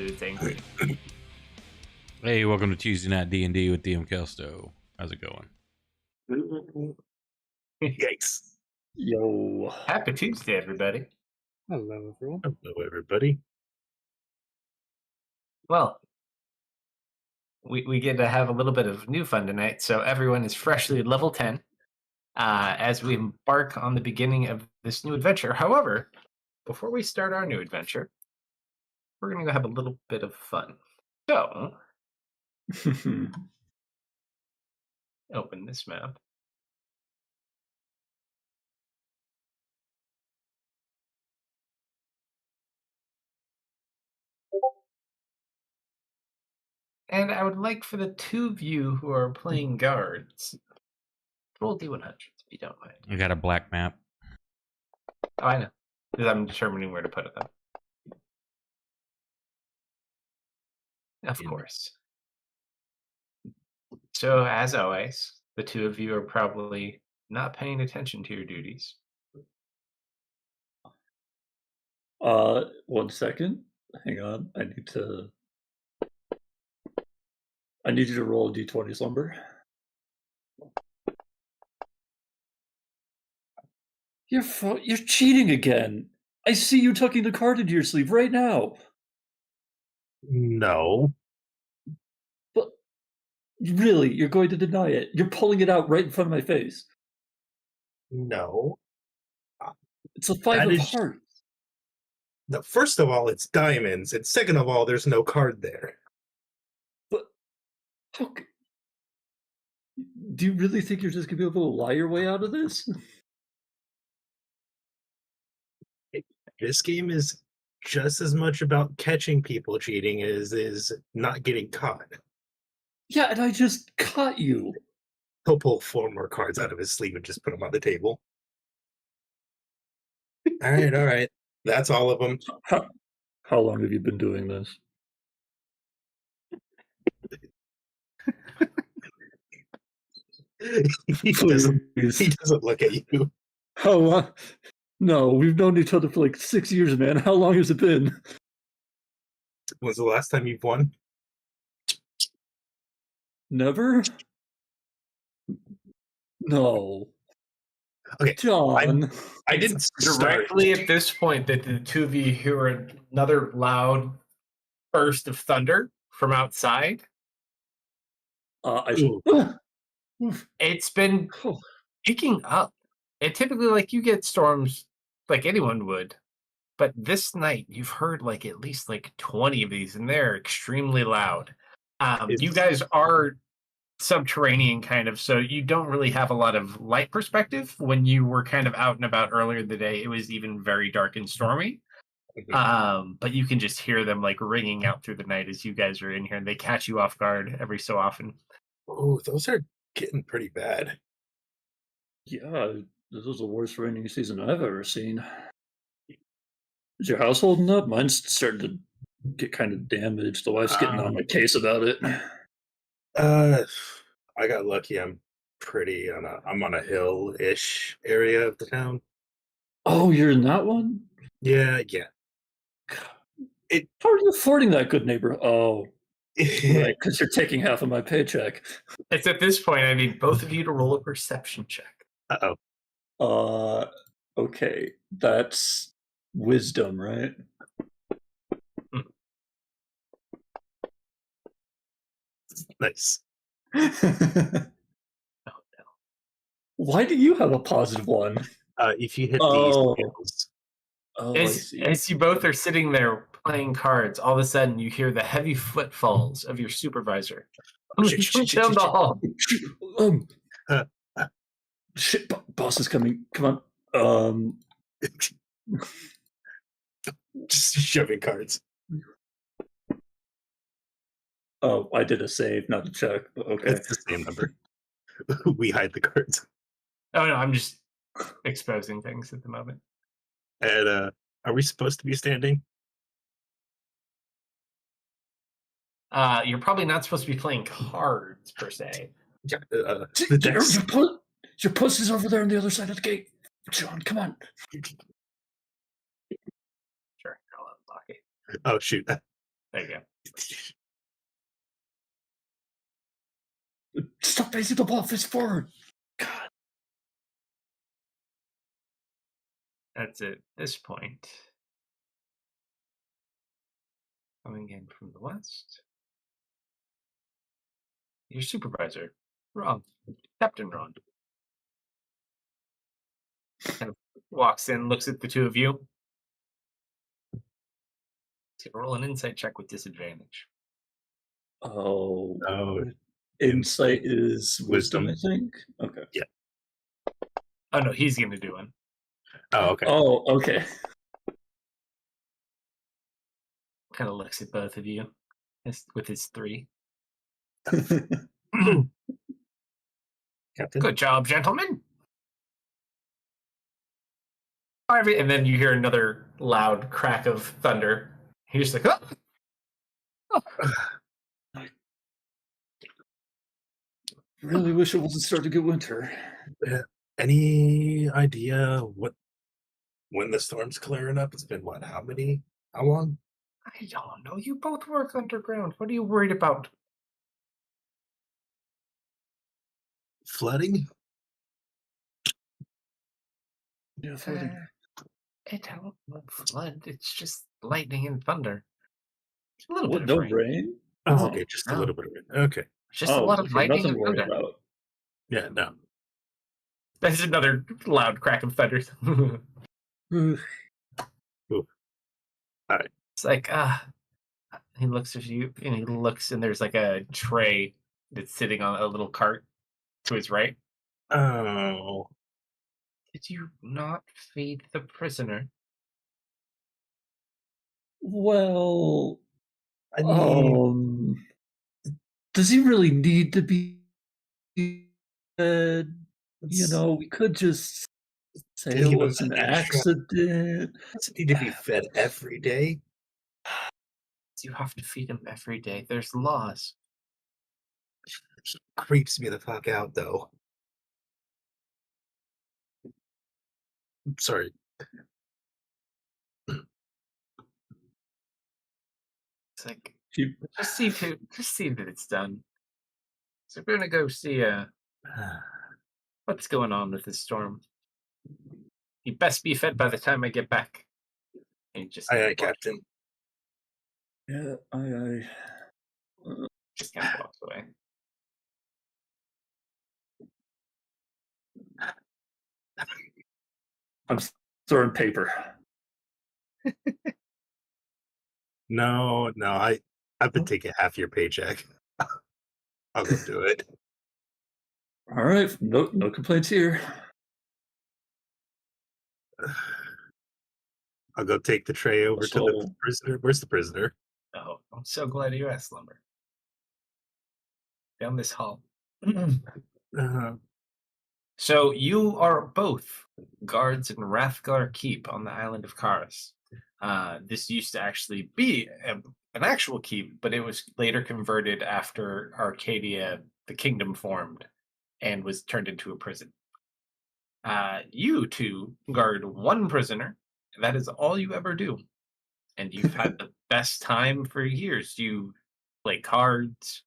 that it's angry. Hey, welcome to Tuesday Night D&D with DM Kalsto. How's it going? Yikes. Yo. Happy Tuesday, everybody. Hello, everyone. Hello, everybody. Well, we get to have a little bit of new fun tonight, so everyone is freshly at level 10 as we embark on the beginning of this new adventure. However, before we start our new adventure, we're going to go have a little bit of fun. So, open this map. And I would like for the two of you who are playing guards, roll D100 if you don't mind. I got a black map. Oh, I know. Because I'm determining where to put it, though. Of course. So, as always, the two of you are probably not paying attention to your duties. 1 second. Hang on. I need you to roll a d20 slumber. You're cheating again. I see you tucking the card into your sleeve right now. No. But really, you're going to deny it. You're pulling it out right in front of my face. No. It's a 5 of is- hearts. No, first of all, it's diamonds, and second of all, there's no card there. But do you really think you're just going to be able to lie your way out of this? This game is just as much about catching people cheating as is not getting caught. Yeah, and I just caught you. He'll pull 4 more cards out of his sleeve and just put them on the table. All right. That's all of them. How long have you been doing this? he doesn't look at you. How long? No, we've known each other for like 6 years, man. How long has it been? When's the last time you've won? Never? No. Okay, John. I didn't start. Directly at this point that the two of you hear another loud burst of thunder from outside. It's been picking up. It typically, like, you get storms like anyone would, but this night you've heard like at least like 20 of these, and they're extremely loud. You guys are subterranean kind of, so you don't really have a lot of light perspective. When you were kind of out and about earlier in the day, it was even very dark and stormy. But you can just hear them like ringing out through the night as you guys are in here, and they catch you off guard every so often. Oh, those are getting pretty bad. Yeah, this is the worst raining season I've ever seen. Is your house holding up? Mine's starting to get kind of damaged. The wife's getting on my case about it. I got lucky. I'm on a hill-ish area of the town. Oh, you're in that one? Yeah. How are you affording that, good neighbor? Oh, right, because you're taking half of my paycheck. It's at this point I need both of you to roll a perception check. Uh-oh. Okay, that's wisdom, right? Nice. Oh no. Why do you have a positive one? If you hit Oh. these skills. As you both are sitting there playing cards, all of a sudden you hear the heavy footfalls of your supervisor. Down the hall. Shit, boss is coming. Come on. Just shoving cards. Oh, I did a save, not a check. But okay. It's the same number. We hide the cards. Oh no, I'm just exposing things at the moment. And are we supposed to be standing? You're probably not supposed to be playing cards per se. Yeah, Your pussy's over there on the other side of the gate. John, come on. Sure, I'll unlock it. Oh shoot. There you go. Stop facing the ball, face forward. God. That's it. At this point, coming in from the west, your supervisor, Ron, Captain Ron, kind of walks in, looks at the two of you. He's gonna roll an insight check with disadvantage. Oh, Oh, insight is wisdom, I wisdom. think. Okay. Yeah. Oh no, he's gonna do one. Oh, okay. Oh, okay. Kind of looks at both of you with his 3. Captain. Good job, gentlemen. And then you hear another loud crack of thunder. He's just like, oh! Really wish it wasn't starting to get winter. Any idea when the storm's clearing up? It's been what? How long? I don't know. You both work underground. What are you worried about? Flooding? Yeah, flooding. It won't flood. It's just lightning and thunder. A little What? bit of No rain. rain? Oh, Oh, okay, just a no. little bit of it. Okay. Just a lot of okay, lightning nothing and to worry thunder. about. Yeah, no. That's another loud crack of thunder. Oof. Alright. It's like, he looks at you and he looks and there's like a tray that's sitting on a little cart to his right. Oh. Did you not feed the prisoner? Well, I mean, does he really need to be fed? it's- We could just say Did it he was an accident. doesn't need to be fed every day. You have to feed him every day. There's laws. Creeps me the fuck out, though. I'm sorry. It's like He- just see that it's done. So we're gonna go see what's going on with this storm. You best be fed by the time I get back. And he just Aye, kind aye, of Captain. Yeah, I. just kind of walks away. I'm throwing paper. No, I've been taking half your paycheck. I'll go do it. All right, no complaints here. I'll go take the tray over to the So- prisoner. Where's the prisoner? Oh, I'm so glad you asked, Lumber. Down this hall. Uh, So you are both guards in Rathgar Keep on the island of Karas. This used to actually be an actual keep, but it was later converted after Arcadia, the kingdom, formed and was turned into a prison. You two guard one prisoner. And that is all you ever do. And you've had the best time for years. You play cards,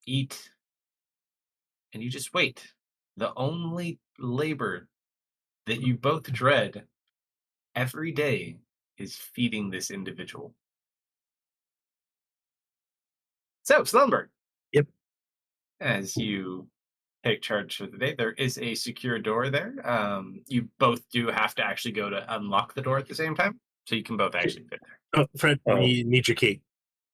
eat, and you just wait. The only labor that you both dread every day is feeding this individual. So, Slumber. Yep. As you take charge for the day, there is a secure door there. You both do have to actually go to unlock the door at the same time, so you can both actually fit there. oh, Fred, Oh. need your key.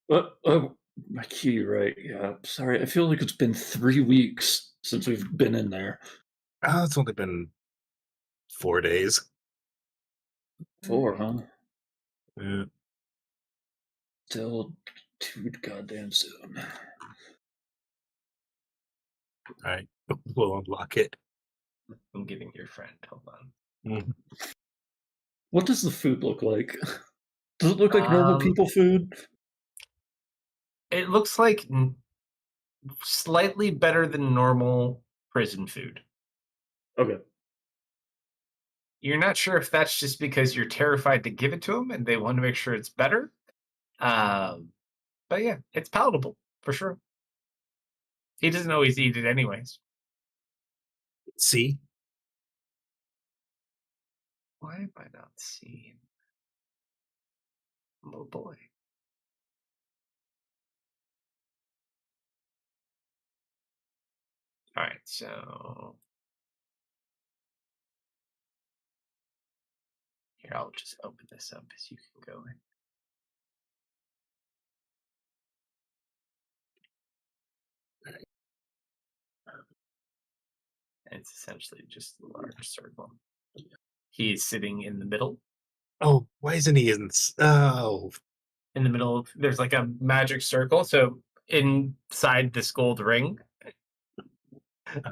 My key, right? Yeah. Sorry, I feel like it's been 3 weeks since we've been in there. Oh, it's only been 4 days. 4, huh? Yeah. Still too goddamn soon. All right, we'll unlock it. I'm giving your friend. Hold on. Mhm. What does the food look like? Does it look like normal people food? It looks like slightly better than normal prison food. Okay. You're not sure if that's just because you're terrified to give it to them and they want to make sure it's better. But yeah, it's palatable for sure. He doesn't always eat it anyways. See? Why am I not seeing? Oh boy. All right, so here I'll just open this up as you can go in. And it's essentially just a large circle. He's sitting in the middle. Oh, why isn't he in? Oh, In the middle, there's like a magic circle. So inside this gold ring,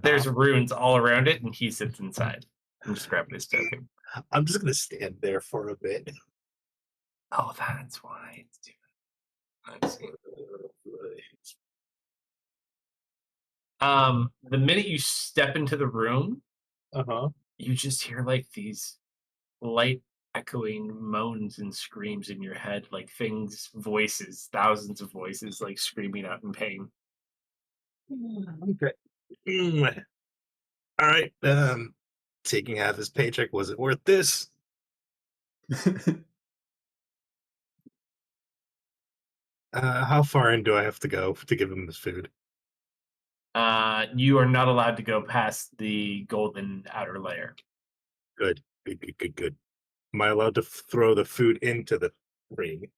there's runes all around it, and he sits inside. I'm just grabbing his token. I'm just gonna stand there for a bit. Oh, that's why it's doing. I see. The minute you step into the room, Uh-huh. you just hear like these light echoing moans and screams in your head, like voices, thousands of voices, like screaming out in pain. Okay. All right. Taking half his paycheck wasn't worth this. How far in do I have to go to give him this food? You are not allowed to go past the golden outer layer. Good. Good. Good. Good. Good. Am I allowed to throw the food into the ring?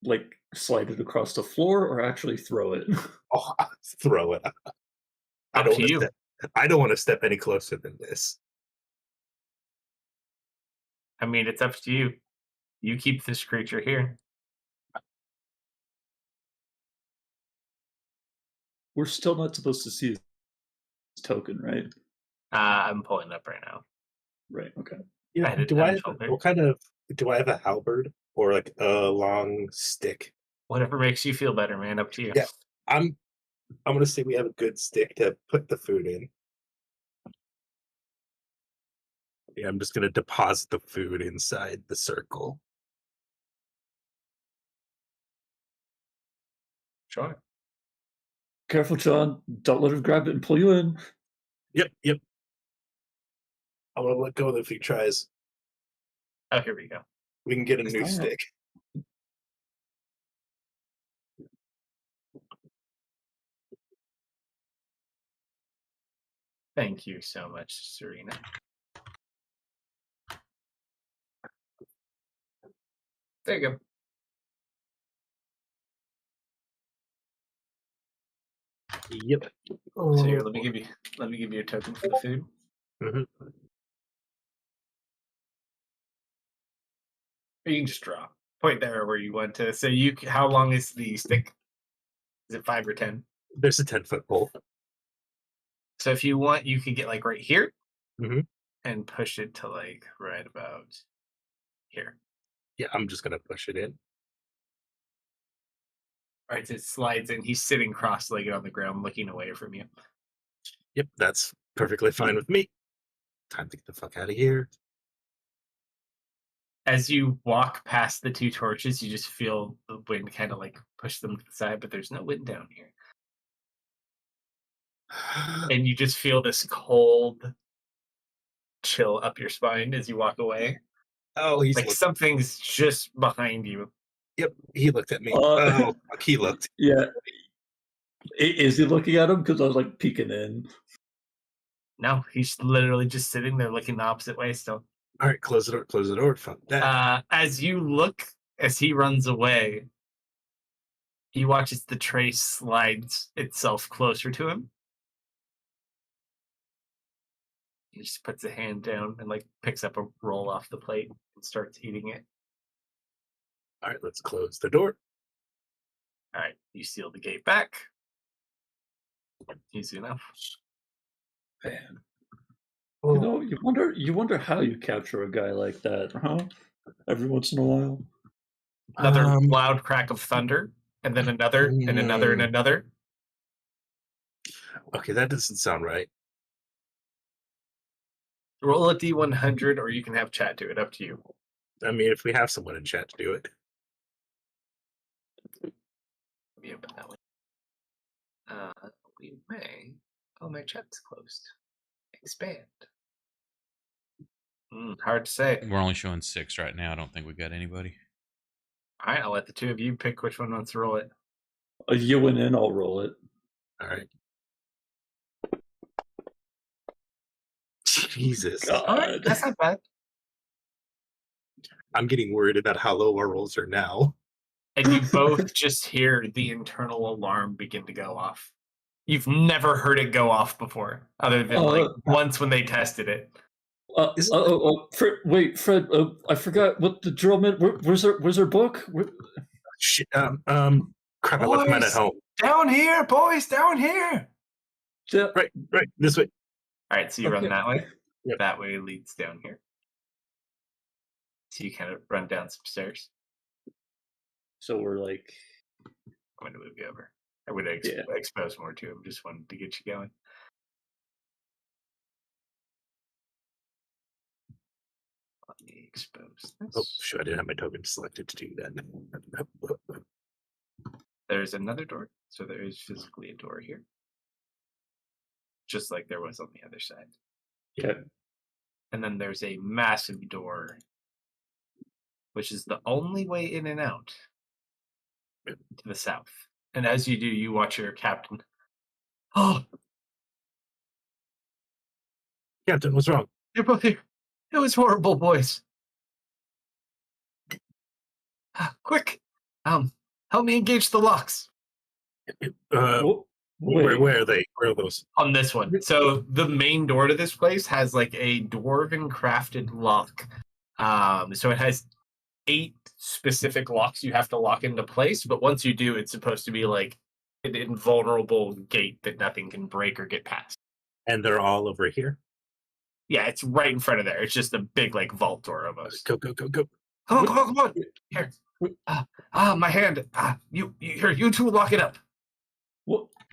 Like slide it across the floor or actually throw it? Oh, throw it. I Up don't to want to you. step. I don't want to step any closer than this. I mean, it's up to you. You keep this creature here. We're still not supposed to see his token, right? I'm pulling it up right now. Right. Okay. Yeah. I had it Do down I a have filter. what kind of? Do I have a halberd or like a long stick? Whatever makes you feel better, man. Up to you. Yeah. I'm. I'm gonna say we have a good stick to put the food in. Yeah, I'm just gonna deposit the food inside the circle. Sure. Careful, John. Don't let him grab it and pull you in. Yep. Yep. I want to let go of it if he tries. Oh, here we go. We can get a It's new not. stick. Thank you so much, Serena. There you go. Yep. So here, Oh. let me give you a token for the food. Mhm. Or you can just draw. Point there where you want to. So you, how long is the stick? Is it 5 or 10? There's a 10-foot pole. So if you want, you could get like right here Mhm. and push it to like right about here. Yeah, I'm just gonna push it in. All right, so it slides in. He's sitting cross-legged on the ground, looking away from you. Yep, that's perfectly fine with me. Time to get the fuck out of here. As you walk past the two torches, you just feel the wind kind of like push them to the side, but there's no wind down here. And you just feel this cold chill up your spine as you walk away. Oh, he's Like looked. something's just behind you. Yep, he looked at me. Uh, Oh, he looked. Yeah. Is he looking at him? Because I was like peeking in. No, he's literally just sitting there looking the opposite way still. All right, close the door. Close the door. Fuck that. As you look, as he runs away, you watch as the tray slides itself closer to him. He just puts a hand down and like picks up a roll off the plate and starts eating it. All right, let's close the door. All right, you seal the gate back. Easy enough. Man. Oh, You know, you wonder how you capture a guy like that, huh? Every once in a while. Another Um, loud crack of thunder, and then another, and another, and another. okay, that doesn't sound right. Roll a d100, or you can have chat do it. Up to you. I mean, if we have someone in chat to do it. me open that way. We may. Oh, my chat's closed. Expand. Hard to say. We're only showing 6 right now. I don't think we got anybody. All right, I'll let the two of you pick which one wants to roll it. You and in, I'll roll it. All right. Jesus. God. All right, that's not bad. I'm getting worried about how low our rolls are now. And you both just hear the internal alarm begin to go off. You've never heard it go off before, other than like once when they tested it. Wait, Fred. I forgot what the drill meant. Where's our book? Shit. Crap! I left mine at home. Down here, boys, down here. Yeah. Right. This way. All right, so you run that way. Yep. That way leads down here. So you kind of run down some stairs. So we're like, I'm going to move you over. I would expose more to him. Just wanted to get you going. Let me expose this. Oh, sure. I didn't have my token selected to do that. There's another door. So there is physically a door here. Just like there was on the other side. okay. And then there's a massive door, which is the only way in and out to the south. And as you do, you watch your captain. Oh, Captain, what's wrong? you're both here. It was horrible, boys. Quick, help me engage the locks Where are they? Where are those? on this one. So the main door to this place has like a dwarven crafted lock. So it has 8 specific locks you have to lock into place, but once you do, it's supposed to be like an invulnerable gate that nothing can break or get past. And they're all over here? Yeah, it's right in front of there. It's just a big like vault door almost. Go. Come on. Here. My hand. You two lock it up.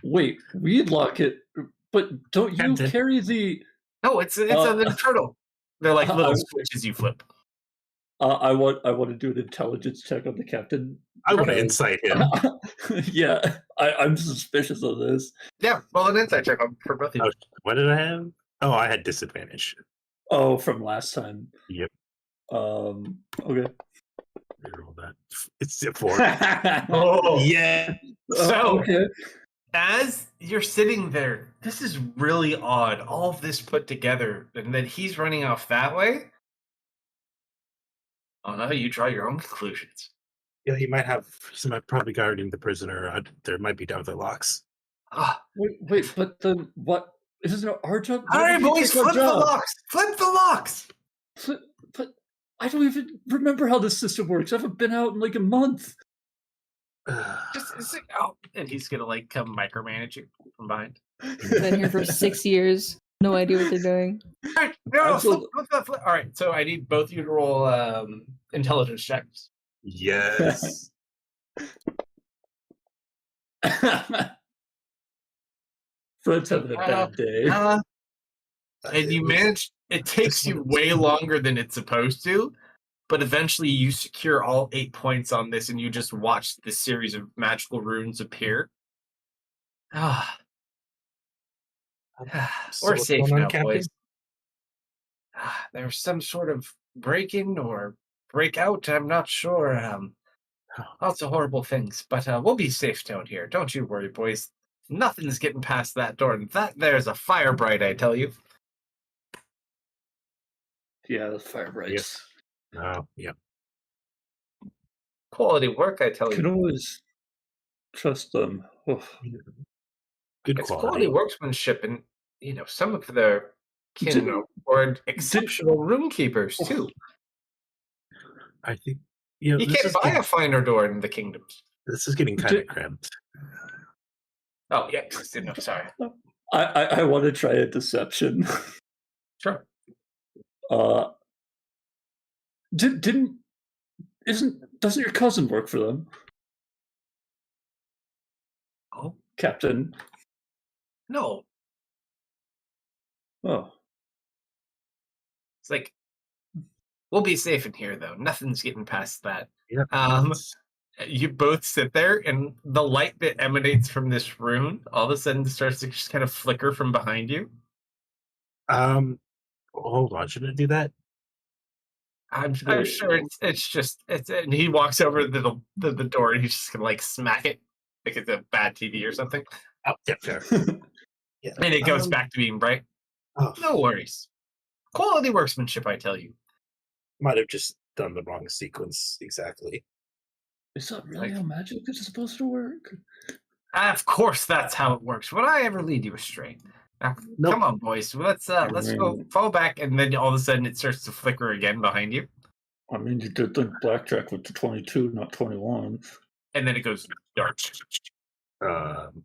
Wait, we lock it, but don't you Captain. carry the? No, it's an internal. They're like little switches you flip. I want to do an intelligence check on the captain. I want to insight him. Yeah, I'm suspicious of this. Yeah, well, an insight check for both of you. What did I have? Oh, I had disadvantage. Oh, from last time. Yep. Okay. Reroll that. It's a 4. Oh, Yeah. So, okay. as you're sitting there, this is really odd. All of this put together, and then he's running off that way. Oh no, you draw your own conclusions. Yeah, he might probably guarding the prisoner. There might be other locks. Wait, but then what? Isn't it our job? All right, boys, flip the locks. Flip the locks. But I don't even remember how this system works. I haven't been out in like a month. Just and he's gonna like come micromanage you from behind. Been here for 6 years. No idea what they're doing. All right, no, flip. All right, so I need both of you to roll intelligence checks. Yes. Fred's having a bad day. And you manage. It takes you way longer than it's supposed to, but eventually you secure all 8 points on this, and you just watch this series of magical runes appear. We're safe now, boys. There's some sort of break-in or breakout. I'm not sure. Lots of horrible things, but we'll be safe down here. Don't you worry, boys. Nothing's getting past that door, and that there's a fire bright, I tell you. Yeah, the fire brights. Oh, yeah. Quality work, I tell Can you. always trust them. Oh. Good It's quality. workmanship, and some of their kin or exceptional room keepers too. I think You can't buy a finer door in the kingdoms. This is getting kind of cramped. Oh yeah, no, sorry. I want to try a deception. Sure. Doesn't your cousin work for them? Oh, Captain. no. Oh. It's like we'll be safe in here though. Nothing's getting past that. Yeah. You both sit there, and the light that emanates from this rune all of a sudden starts to just kind of flicker from behind you. Hold on, should I do that? I'm sure it's and he walks over to the door and he's just gonna like smack it like it's a bad TV or something. Oh, yeah, fair. Yeah. And it goes back to being bright. Oh, No worries. Quality workmanship, I tell you. might have just done the wrong sequence exactly. Is that really Like- how magic is supposed to work? Of course that's how it works. Would I ever lead you astray? Now, Nope. come on, boys. Let's go fall back, and then all of a sudden it starts to flicker again behind you. I mean, you did think blackjack with the 22, not 21. And then it goes dark. Um,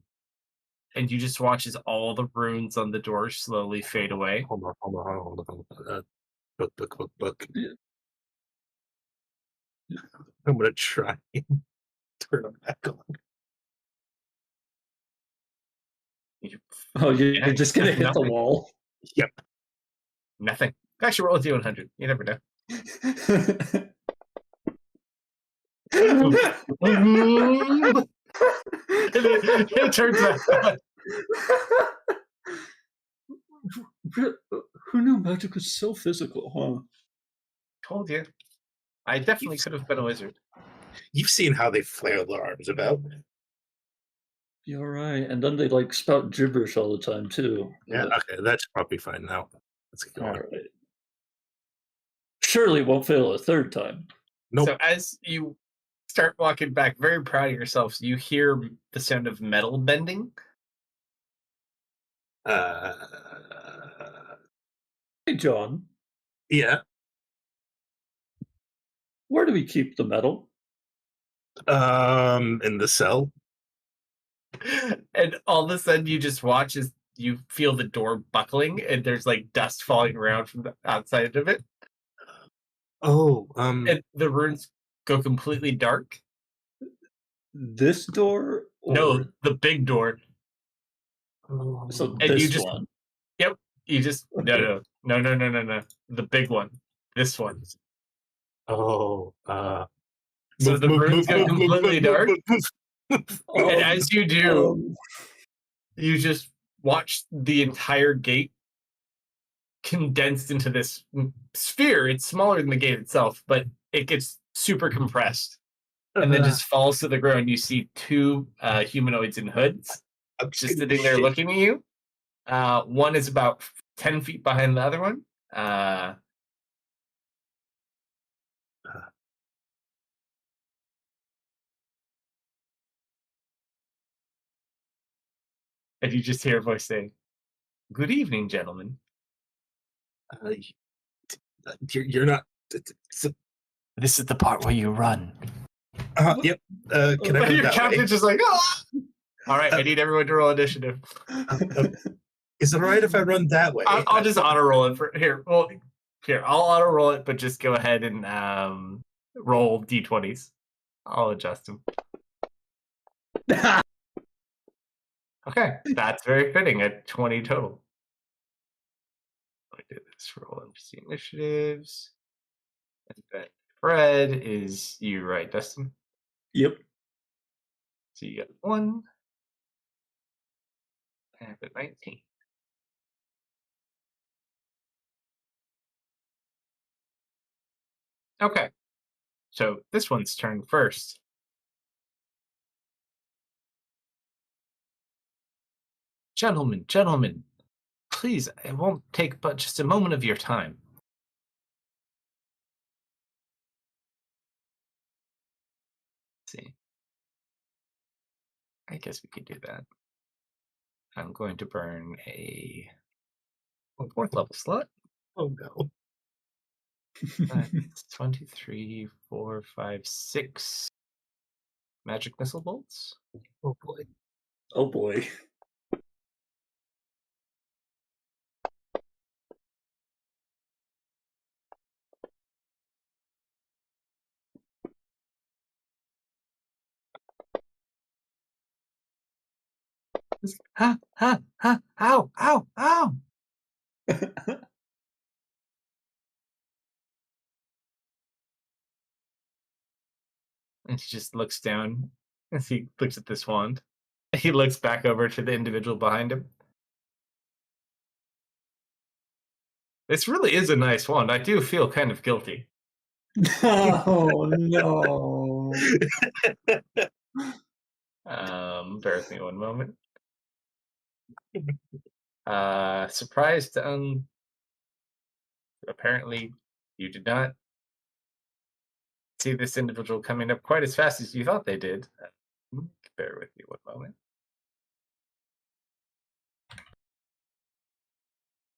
And you just watch as all the runes on the door slowly fade away. hold on. Book. Yeah. I'm gonna try and turn them back on. Oh, Yeah, you're just gonna hit the nothing. wall. Yep. Nothing. Actually, roll a d100. You never know. It turns out. Who knew magic was so physical, huh? Told you. I definitely could have been a wizard. You've seen how they flail their arms about. You're right. And then they like spout gibberish all the time too. Yeah, But- okay, that's probably fine now. Let's get all going. right. Surely it won't fail a third time. Nope. So as you start walking back, very proud of yourselves, you hear the sound of metal bending. Hey, John, Yeah. where do we keep the metal? In the cell. And all of a sudden you just watch as you feel the door buckling and there's like dust falling around from the outside of it. Oh, And the runes go completely dark. This door? Or... No, the big door. So And this you just one. You just no. The big one. This one. Oh, So the runes go completely dark. Um, And as you do, um, you just watch the entire gate condensed into this sphere. It's smaller than the gate itself, but it gets super compressed and then just falls to the ground. You see two humanoids in hoods I'm just gonna sitting there shit. looking at you. One is about 10 feet behind the other one. And you just hear a voice saying, "Good evening, gentlemen. Uh, you're not. This is the part where you run." Yep. Can I But run your that way? captain's just like, "Ah!" All right, I need everyone to roll initiative. Is it alright if I run that way? I'll just auto roll it for here. Well, here I'll auto roll it, but just go ahead and roll d20s. I'll adjust them. Okay, that's very fitting at 20 total. I did this roll NPC initiatives. And then Fred is you, right, Dustin? Yep. So you got 1 and a 19. Okay, so this one's turn first. Gentlemen, please, it won't take but just a moment of your time. Let's see. I guess we could do that. I'm going to burn a 4th level slot. Oh no. That's 23, 4, 5, 6 magic missile bolts. Oh boy. Oh boy. Ha, ha, ha, ow, ow, ow. And he just looks down as he looks at this wand. He looks back over to the individual behind him. This really is a nice wand. I do feel kind of guilty. Oh no! Bear with me one moment. Surprised. Apparently, you did not see this individual coming up quite as fast as you thought they did. Bear with me one moment.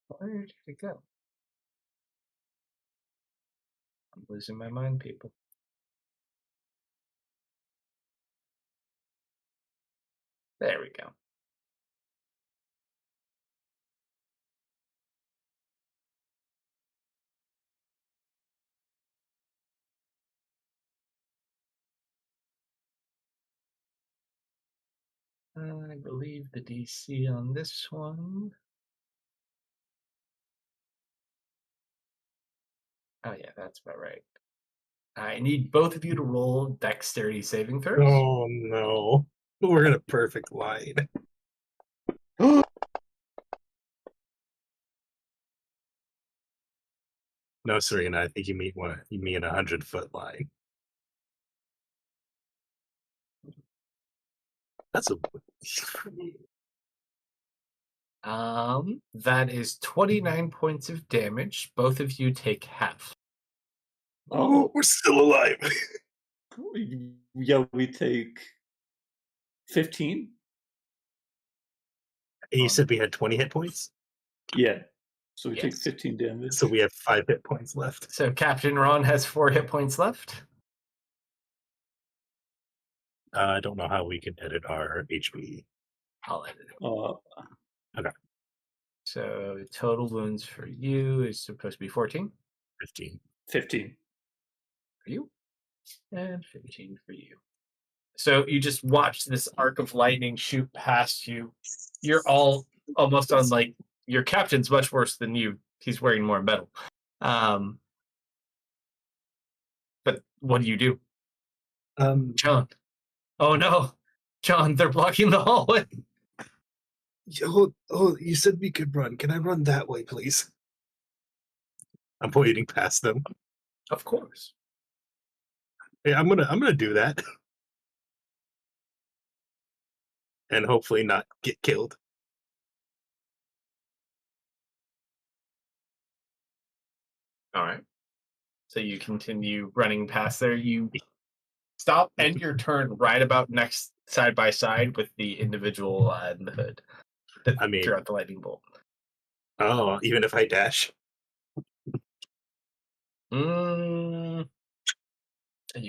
Where did it go? I'm losing my mind, people. There we go. I believe the DC on this one. Oh yeah, that's about right. I need both of you to roll dexterity saving throws. Oh no. We're in a perfect line. No, Serena, I think you mean 100-foot line. That's a That is 29 points of damage. Both of you take half. oh, we're still alive. Yeah, we take 15. And you said we had 20 hit points? Yeah, so we take Yes. 15 damage. So we have 5 hit points left. So Captain Ron has 4 hit points left. I don't know how we can edit our HP. I'll edit it. Uh, So total wounds for you is supposed to be 14 15. 15. for you, and 15 for you. So you just watch this arc of lightning shoot past you. You're all almost on like your captain's much worse than you. He's wearing more metal. But what do? John. Oh no, John! They're blocking the hallway. You said we could run. Can I run that way, please? I'm pointing past them. Of course. Yeah, I'm gonna do that. And hopefully not get killed. All right. So you continue running past there. You stop and your turn right about next side by side with the individual in the hood that I mean- threw out the lightning bolt. Oh, even if I dash. You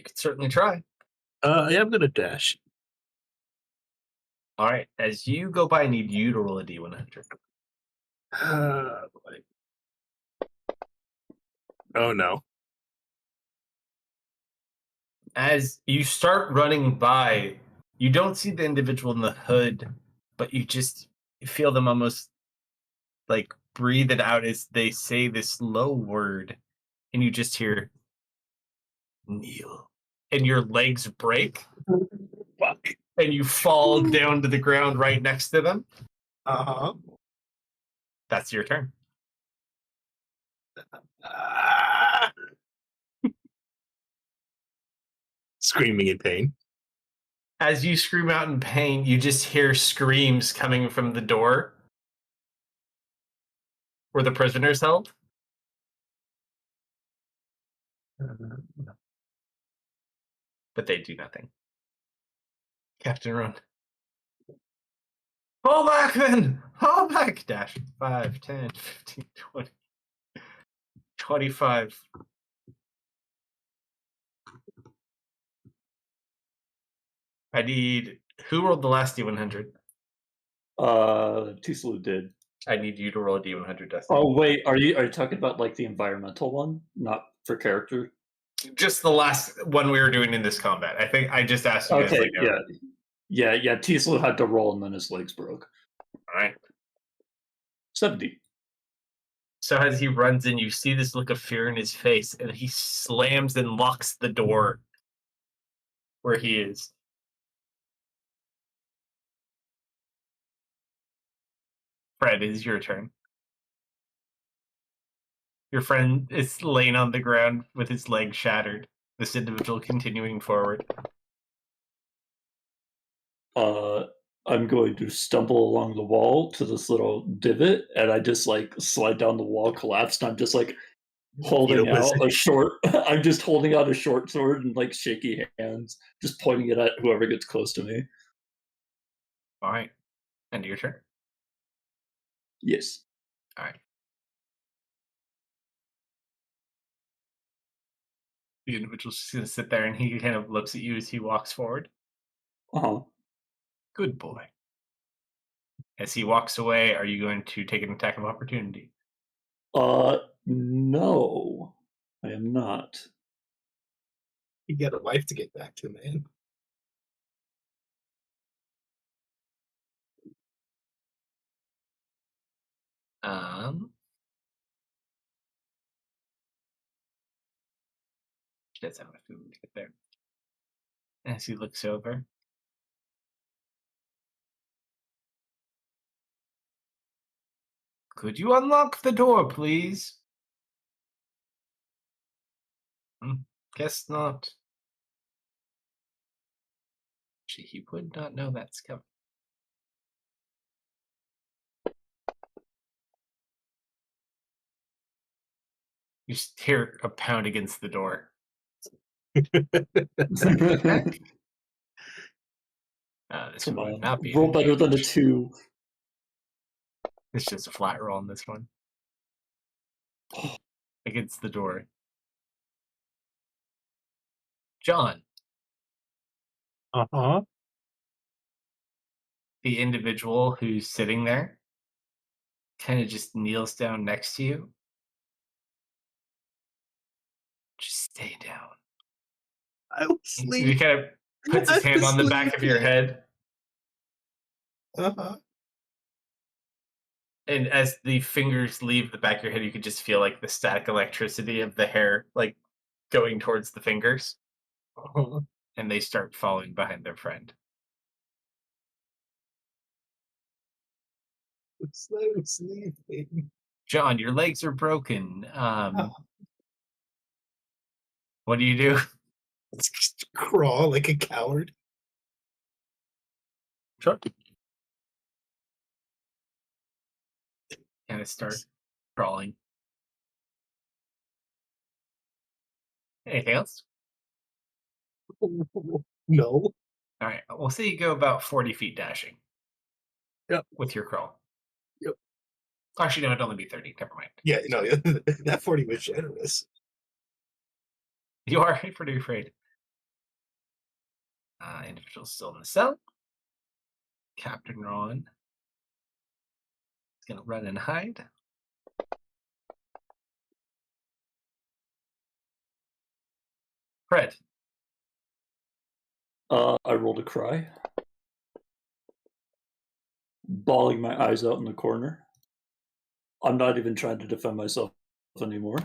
could certainly try. Yeah, I'm gonna dash. All right. As you go by, I need you to roll a D100. Boy. Oh no. As you start running by, you don't see the individual in the hood, but you just feel them almost like breathe it out as they say this low word, and you just hear kneel, and your legs break, Fuck. and you fall down to the ground right next to them. Uh-huh. That's your turn. Ah. Screaming in pain. As you scream out in pain, you just hear screams coming from the door where the prisoner's held. But they do nothing. Captain Ron. Fall back then! Fall back! Dash 5, 10, 15, 20, 25. I need. Who rolled the last D100? Tislu did. I need you to roll a D100, Dustin. Oh wait, are you talking about like the environmental one, not for character? Just the last one we were doing in this combat. I think I just asked you guys. Okay, Like, yeah. Tislu had to roll and then his legs broke. All right. 70. So as he runs in, you see this look of fear in his face, and he slams and locks the door where he is. Fred, it is your turn. Your friend is laying on the ground with his leg shattered. This individual continuing forward. I'm going to stumble along the wall to this little divot, and I just like slide down the wall, collapse, and I'm just like holding out a short. I'm just holding out a short sword and like shaky hands, just pointing it at whoever gets close to me. All right. End of your turn. Yes. All right. The individual's just going to sit there and he kind of looks at you as he walks forward. Uh-huh. Good boy. As he walks away, are you going to take an attack of opportunity? No, I am not. You got a life to get back to, man. She does have enough food to get there. As he looks over. Could you unlock the door, please? Guess not. He would not know that's coming. You just hear a pound against the door. This Come one would on, not be roll better than a engaged. 2. It's just a flat roll on this one. Against the door. John. Uh-huh. The individual who's sitting there kind of just kneels down next to you. Just stay down. I was He sleeping. kind of puts his I hand was on the back of your sleeping. head. Uh-huh. And as the fingers leave the back of your head, you can just feel like the static electricity of the hair, like going towards the fingers. Uh-huh. And they start following behind their friend. I was sleeping. John, your legs are broken. Oh. What do you do? Just crawl like a coward. Sure. Kind of start crawling. Anything else? No. All right. We'll say you go about 40 feet dashing. Yep. With your crawl. Yep. Actually, no, it'd only be 30. Never mind. Yeah, no, that 40 was generous. You are pretty afraid. Individual's still in the cell. Captain Ron is going to run and hide. Fred. I rolled a cry. Bawling my eyes out in the corner. I'm not even trying to defend myself anymore.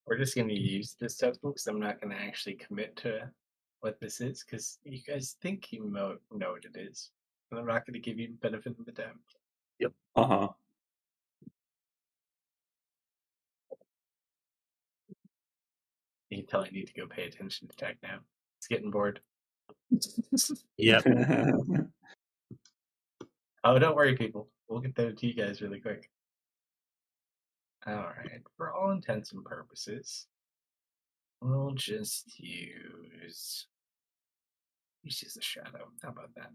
We're just going to use this textbook because I'm not going to actually commit to what this is because you guys think you know what it is. And I'm not going to give you the benefit of the doubt. Yep. Uh-huh. You can tell I need to go pay attention to tech now. It's getting bored. Yep. Oh, don't worry, people. We'll get there to you guys really quick. Alright, for all intents and purposes, we'll just use a shadow. How about that?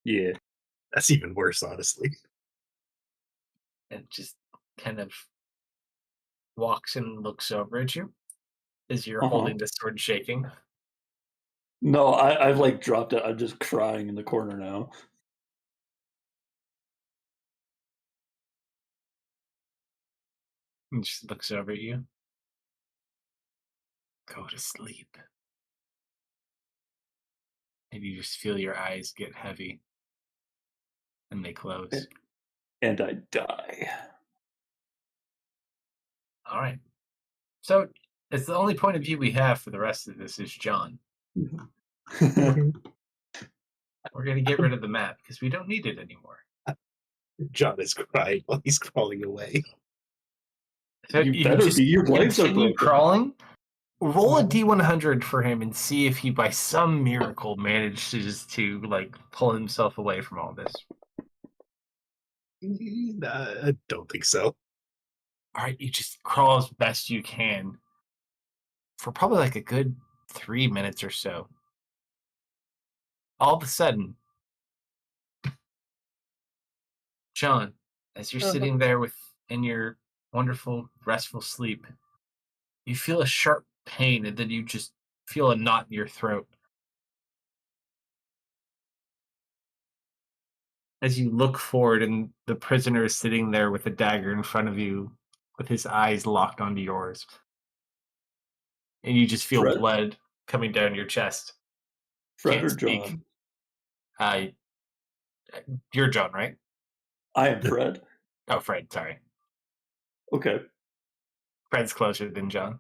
Yeah. That's even worse, honestly. And just kind of walks and looks over at you as you're holding the sword shaking. No, I've like dropped it. I'm just crying in the corner now. And just looks over at you. Go to sleep. And you just feel your eyes get heavy. And they close. And I die. Alright. So It's the only point of view we have for the rest of this is John. Mhm. We're gonna get rid of the map because we don't need it anymore. John is crying while he's crawling away. So You better just be, your legs are continue broken. crawling. Roll a Uh, D100 for him and see if he, by some miracle, manages to like pull himself away from all this. I don't think so. All right, you just crawl as best you can for probably like a good 3 minutes or so. All of a sudden, John, as you're Uh-huh. sitting there in your wonderful, restful sleep, you feel a sharp pain and then you just feel a knot in your throat. As you look forward, and the prisoner is sitting there with a dagger in front of you, with his eyes locked onto yours. And you just feel Fred? blood coming down your chest. Fred Can't or speak. John? Uh, you're John, right? I am Fred. Oh, Fred, sorry. Okay. Fred's closer than John.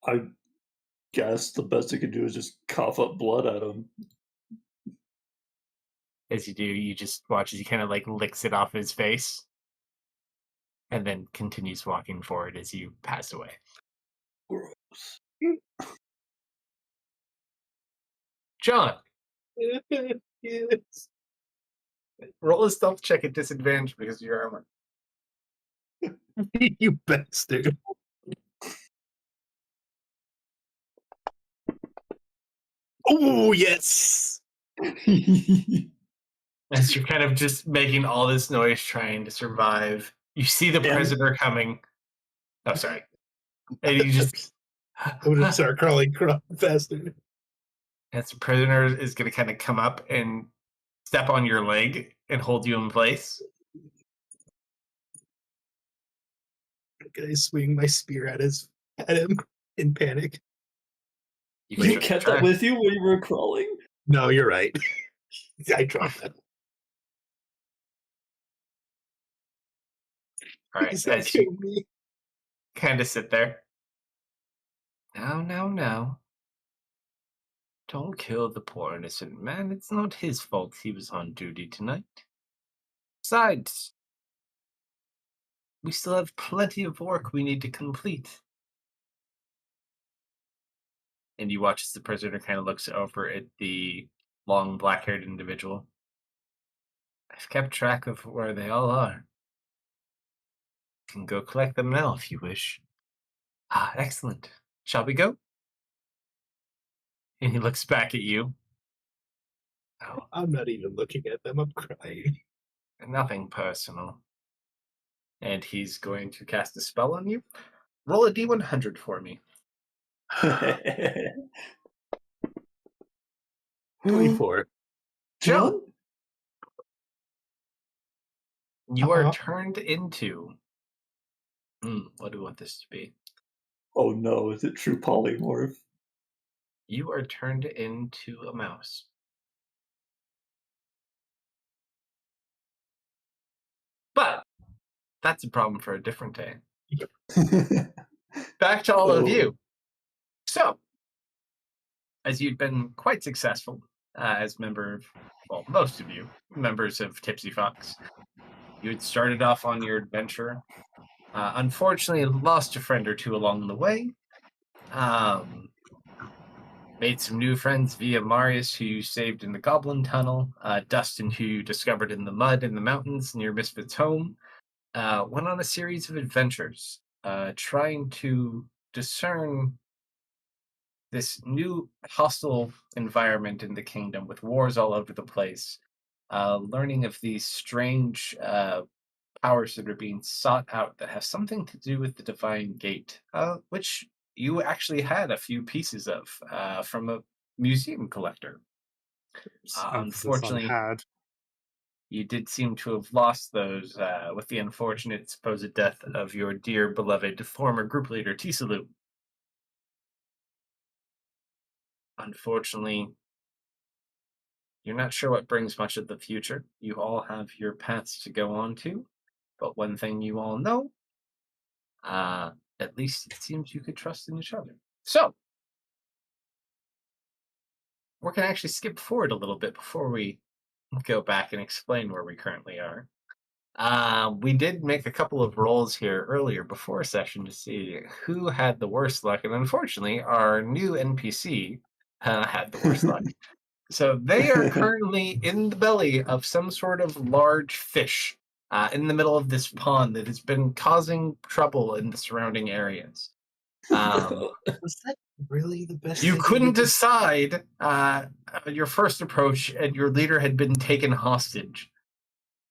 I guess the best I could do is just cough up blood at him. As you do, you just watch as he kind of like licks it off his face and then continues walking forward as you pass away. Gross. John, Yes. roll a stealth check at disadvantage because of your armor. You bastard. Oh, yes. As you're kind of just making all this noise trying to survive, you see the And- prisoner coming. Oh, sorry. And you just. I'm gonna start crawling faster. As the prisoner is going to kind of come up and step on your leg and hold you in place. I swing my spear at him in panic. You You can kept try. that with you when you were crawling? No, you're right. I dropped that. All right, Please don't as you kill me. kind of sit there. No. Don't kill the poor innocent man. It's not his fault he was on duty tonight. Besides, we still have plenty of work we need to complete. And you watch as the prisoner kind of looks over at the long black-haired individual. I've kept track of where they all are. Can go collect them now if you wish. Ah, excellent. Shall we go? And he looks back at you. Oh, I'm not even looking at them. I'm crying. nothing personal. And he's going to cast a spell on you. Roll a D100 for me. 24. Joe, you are Uh-huh. turned into. What do you want this to be? Oh no, is it true polymorph? You are turned into a mouse. But that's a problem for a different day. Back to all of you. So, as you'd been quite successful as most of you, members of Tipsy Fox, you had started off on your adventure. Unfortunately, lost a friend or two along the way. Made some new friends via Marius, who you saved in the Goblin Tunnel, Dustin, who you discovered in the mud in the mountains near Misfit's home. Went on a series of adventures, trying to discern this new hostile environment in the kingdom with wars all over the place, learning of these strange powers that are being sought out that have something to do with the Divine Gate, which you actually had a few pieces of from a museum collector. Emphasis on Unfortunately, had. you did seem to have lost those with the unfortunate supposed death of your dear beloved former group leader, Tisalu. Unfortunately, you're not sure what brings much of the future. You all have your paths to go on to, but one thing you all know At least it seems you could trust in each other. So, we're going to actually skip forward a little bit before we go back and explain where we currently are. We did make a couple of rolls here earlier before session to see who had the worst luck, and unfortunately, our new NPC had the worst luck. So they are currently in the belly of some sort of large fish in the middle of this pond that has been causing trouble in the surrounding areas. Was that really the best You idea couldn't to- decide your first approach, and your leader had been taken hostage.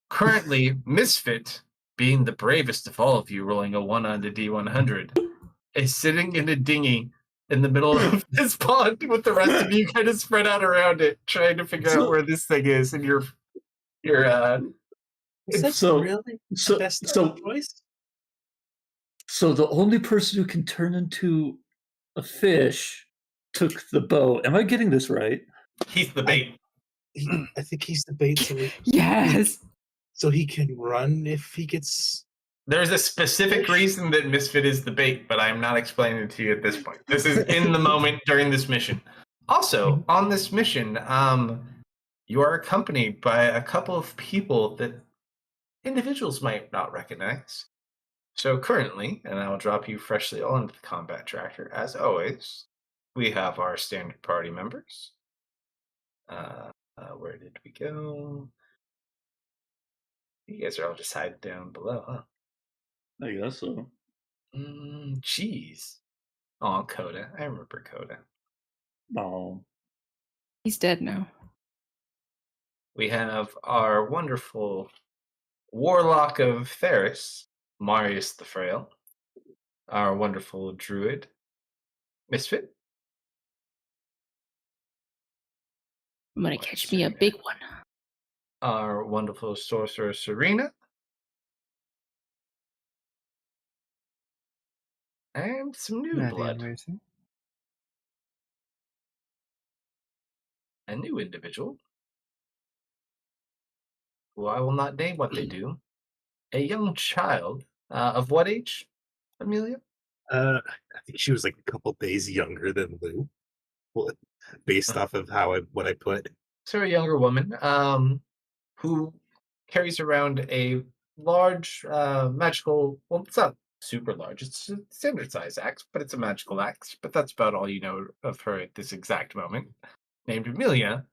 Currently, Misfit, being the bravest of all of you, rolling a 1 on the D100, is sitting in a dinghy in the middle of this pond with the rest of you kind of spread out around it, trying to figure out where this thing is. And you're Was that So- really the so- best so- choice? So the only person who can turn into a fish took the bow. Am I getting this right? he's the bait. I think he's the bait, Yes. so he can run if he gets. There's a specific reason that Misfit is the bait, but I'm not explaining it to you at this point. This is in the moment during this mission. Also, on this mission, you are accompanied by a couple of people that individuals might not recognize. So currently, and I will drop you freshly onto the combat tracker, as always, we have our standard party members. Where did we go? You guys are all just hiding down below, huh? I guess so. Jeez. Oh, Coda. I remember Coda. Oh, He's dead now. We have our wonderful warlock of Theris, Marius the Frail. Our wonderful druid, Misfit. I'm gonna catch me a big one. Our wonderful sorcerer, Serena. And some new Natty blood. amazing. A new individual, who I will not name what they do. A young child. Of what age, Amelia? I think she was like a couple days younger than Lou, well, based off of what I put. So a younger woman, who carries around a large magical. Well, it's not super large. It's a standard size axe, but it's a magical axe. But that's about all you know of her at this exact moment. Named Amelia,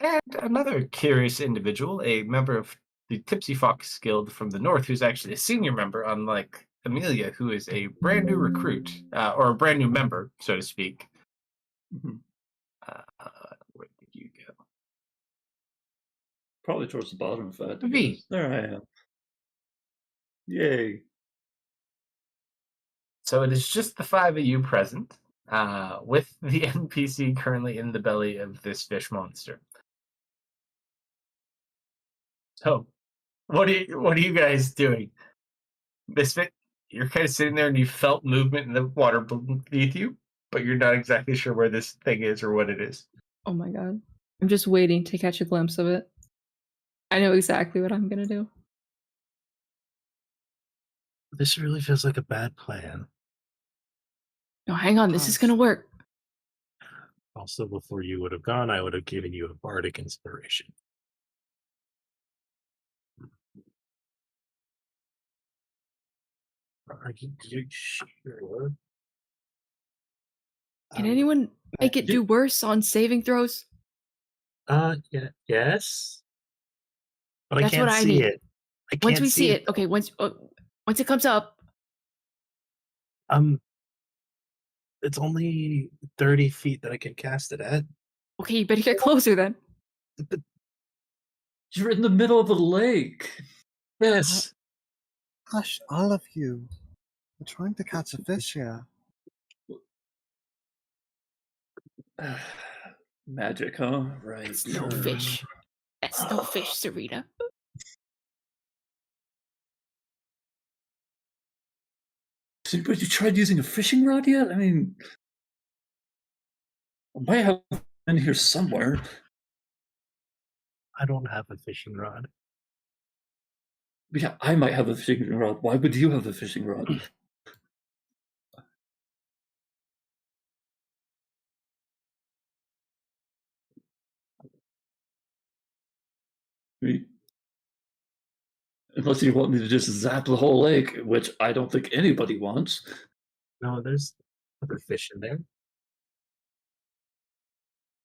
and another curious individual, a member of the Tipsy Fox Guild from the north, who's actually a senior member, unlike Amelia, who is a brand new recruit or a brand new member, so to speak. Mhm. Where did you go? Probably towards the bottom if I had to V. guess. There I am. Yay. So it is just the five of you present, with the NPC currently in the belly of this fish monster. So, what are you guys doing? Misfit, you're kind of sitting there and you felt movement in the water beneath you, but you're not exactly sure where this thing is or what it is. Oh my god. I'm just waiting to catch a glimpse of it. I know exactly what I'm gonna do. This really feels like a bad plan. No, hang on, this is gonna work. Also, before you would have gone, I would have given you a bardic inspiration. Are you sure? Can anyone make it do worse on saving throws? Yeah, yes. But I That's can't what I see need. it. I Once can't we see it, though. okay, once it comes up, It's only 30 feet that I can cast it at. okay, you better get closer then. You're in the middle of a lake. Yes. Hush, all of you. We're trying to catch a fish here. Magic, huh? Right. That's no sure. fish. That's no fish, Serena. But you tried using a fishing rod yet? I mean, I might have in here somewhere. I don't have a fishing rod. Yeah, I might have a fishing rod. Why would you have a fishing rod? Unless you want me to just zap the whole lake, which I don't think anybody wants. No, there's other fish in there.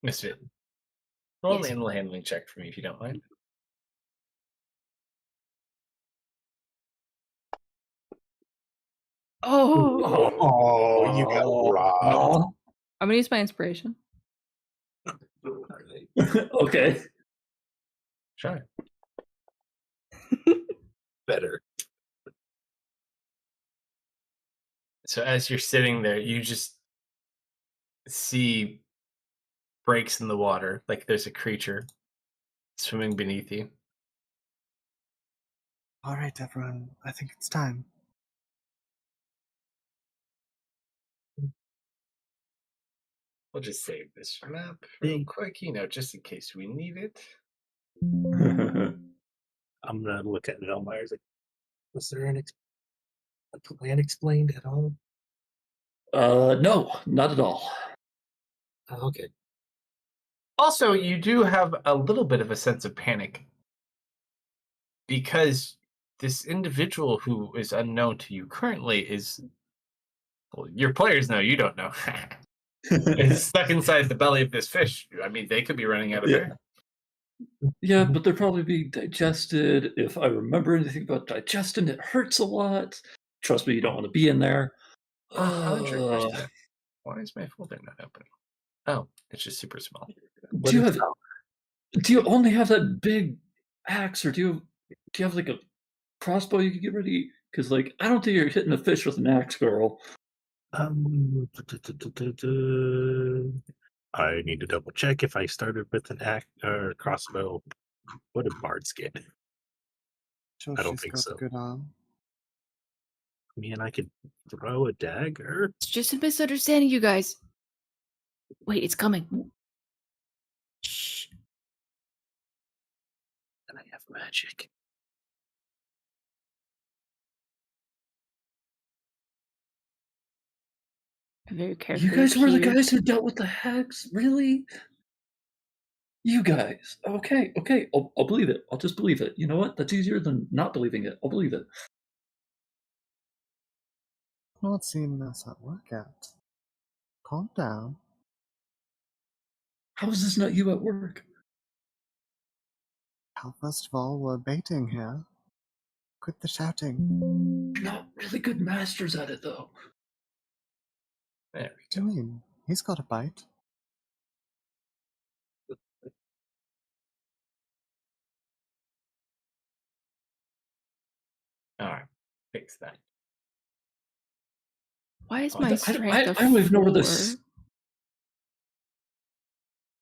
Misfit. Roll an Yes. animal handling check for me if you don't mind. Oh, Oh, you got robbed. I'm gonna use my inspiration. Okay. Sure. Better. So as you're sitting there, you just see breaks in the water, like there's a creature swimming beneath you. All right, everyone. I think it's time. We'll just save this map real quick, just in case we need it. I'm gonna look at Velmeyer's like, was there a plan explained at all? No, not at all. Oh, okay. Also, you do have a little bit of a sense of panic because this individual who is unknown to you currently is, well, your players know, you don't know, is stuck inside the belly of this fish. I mean, they could be running out of air. Yeah, but they're probably being digested. If I remember anything about digestion, it hurts a lot. Trust me, you don't want to be in there. 100%. Why is my folder not opening? Oh, it's just super small. Do you only have that big axe, or do you have like a crossbow you could get ready? Because like I don't think you're hitting a fish with an axe, girl. I need to double check if I started with an axe or crossbow. What did bards get? Sure, I don't she's think got so. a good arm. Man, I could throw a dagger. It's just a misunderstanding, you guys. Wait, it's coming. Shh. And I have magic. I'm very careful. You guys were the guys who dealt with the hex, really? You guys. Okay. I'll believe it. I'll just believe it. You know what? That's easier than not believing it. I'll believe it. Not seen us at work yet. Calm down. How is this not you at work? Well, first of all, we're baiting here. Quit the shouting. You're not really good masters at it, though. There What do you mean? He's got a bite. All right, fix that. Why is I my don't- strength I don't even know where a this.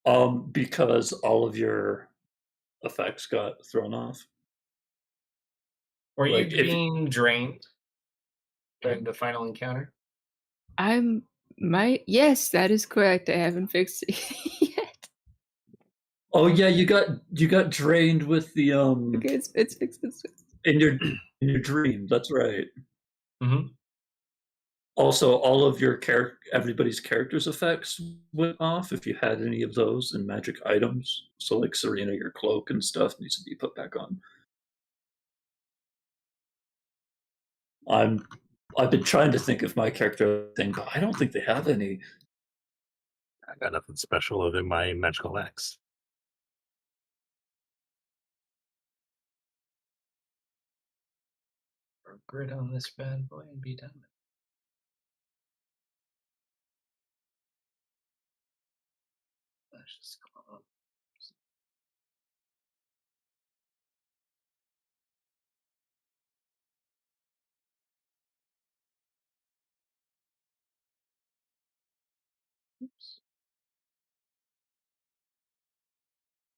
4? Because all of your effects got thrown off. Were you Like, if- being drained during the final encounter? Yes, that is correct. I haven't fixed it yet. Oh yeah, you got drained with the Okay, it's fixed. It's fixed. in your dream. That's right. Mm-hmm. Also, all of your everybody's characters' effects went off if you had any of those in magic items. So, like Serena, your cloak and stuff needs to be put back on. I've been trying to think of my character thing, but I don't think they have any. I got nothing special other than my magical axe. Grid on this bad boy and be done. Let's just go on. Oops.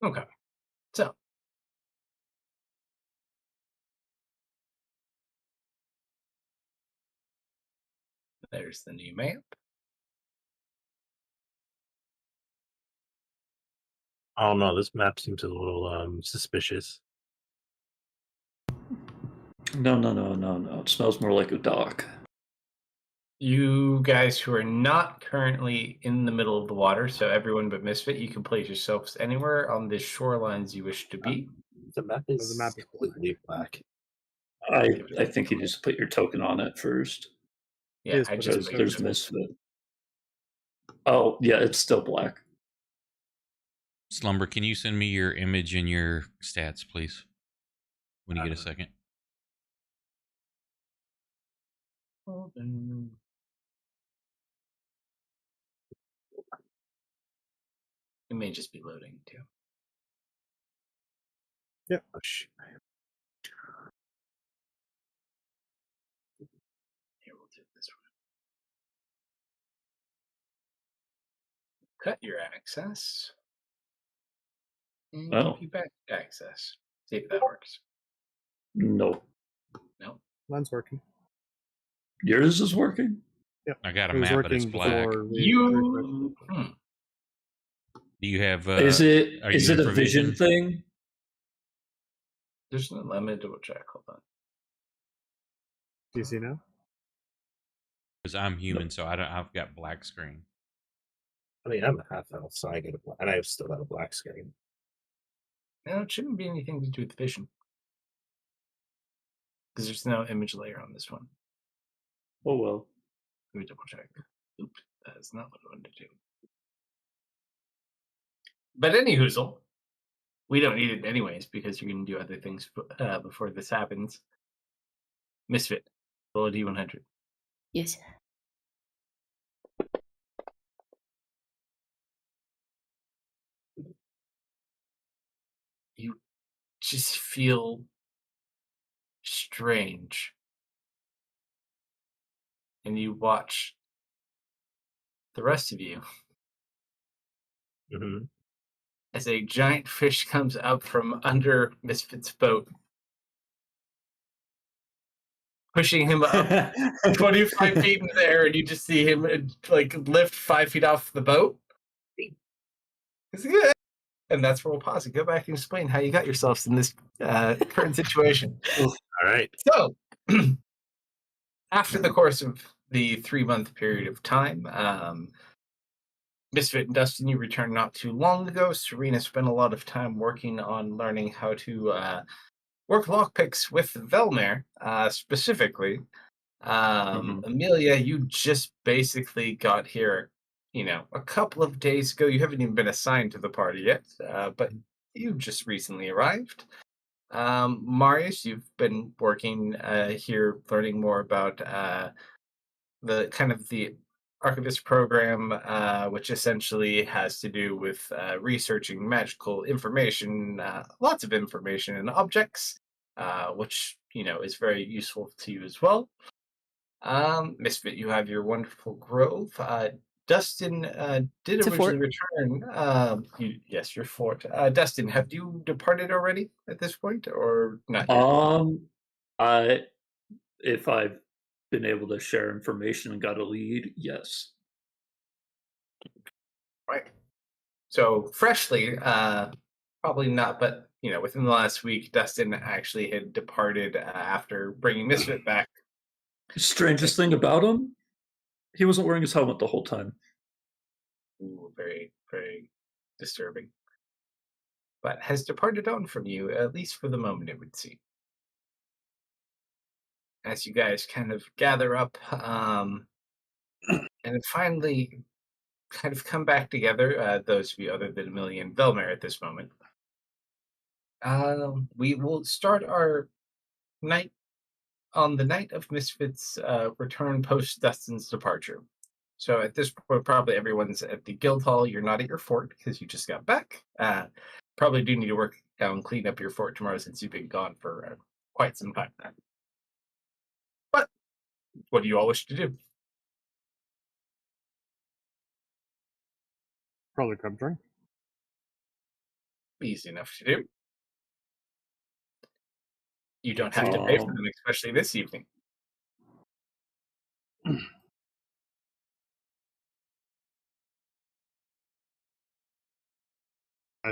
Okay, so there's the new map. I don't know. This map seems a little suspicious. No. It smells more like a dock. You guys who are not currently in the middle of the water, so everyone but Misfit, you can place yourselves anywhere on the shorelines you wish to be. The map is map is completely black. I think you just put your token on it first. Yeah, Yes, I but just Because put there's your- Misfit. Oh, yeah, it's still black. Slumber, can you send me your image and your stats, please? When you get a second. It may just be loading too. Oh, shit. Here, we'll do this one. Cut your access. And Oh. give you back access. See if that works. No. No. Mine's working. Yours is working? I got a It was map, but it's working black. before we You. Do you have? Is are it you in a for vision thing? There's no. Let me double check. Hold on. Do you see now? Because I'm human, so I don't. I've got black screen. I mean, I'm a half elf, so I get a black, and I've still got a black screen. No, it shouldn't be anything to do with vision. Because there's no image layer on this one. Oh, well. Let me double check. Oops, that is not what I wanted to do. But anyhoozle, we don't need it anyways because you're going to do other things before this happens. Misfit, roll a D100. Yes. You just feel strange. And you watch the rest of you Mm-hmm. as a giant fish comes up from under Misfit's boat, pushing him up 25 feet in the air, and you just see him like lift 5 feet off the boat. It's good. And that's where we'll pause and go back and explain how you got yourselves in this current situation. All right. So, after the course of the 3-month period of time, Misfit and Dustin, you returned not too long ago. Serena spent a lot of time working on learning how to work lockpicks with Velmer, specifically. Amelia, you just basically got here, a couple of days ago. You haven't even been assigned to the party yet, but you just recently arrived. Marius, you've been working here, learning more about the kind of the archivist program, which essentially has to do with researching magical information, lots of information and objects, which is very useful to you as well. Misfit, you have your wonderful grove. Dustin did It's a fort. originally return. Yes, your fort. Dustin, have you departed already at this point, or not yet? I if I've been able to share information and got a lead, yes. Right. So freshly, probably not, but within the last week, Dustin actually had departed after bringing Misfit back. Strangest thing about him, he wasn't wearing his helmet the whole time. Ooh, very, very disturbing. But has departed on from you, at least for the moment, it would seem. As you guys kind of gather up, and finally kind of come back together, those of you other than Amelia and Velmer at this moment. We will start our night on the night of Misfit's return post Dustin's departure. So at this point, probably everyone's at the guild hall. You're not at your fort because you just got back. Probably do need to work down, clean up your fort tomorrow since you've been gone for quite some time now. But what do you all wish to do? Probably grab a drink. Easy enough to do. You don't have to pay for them, especially this evening.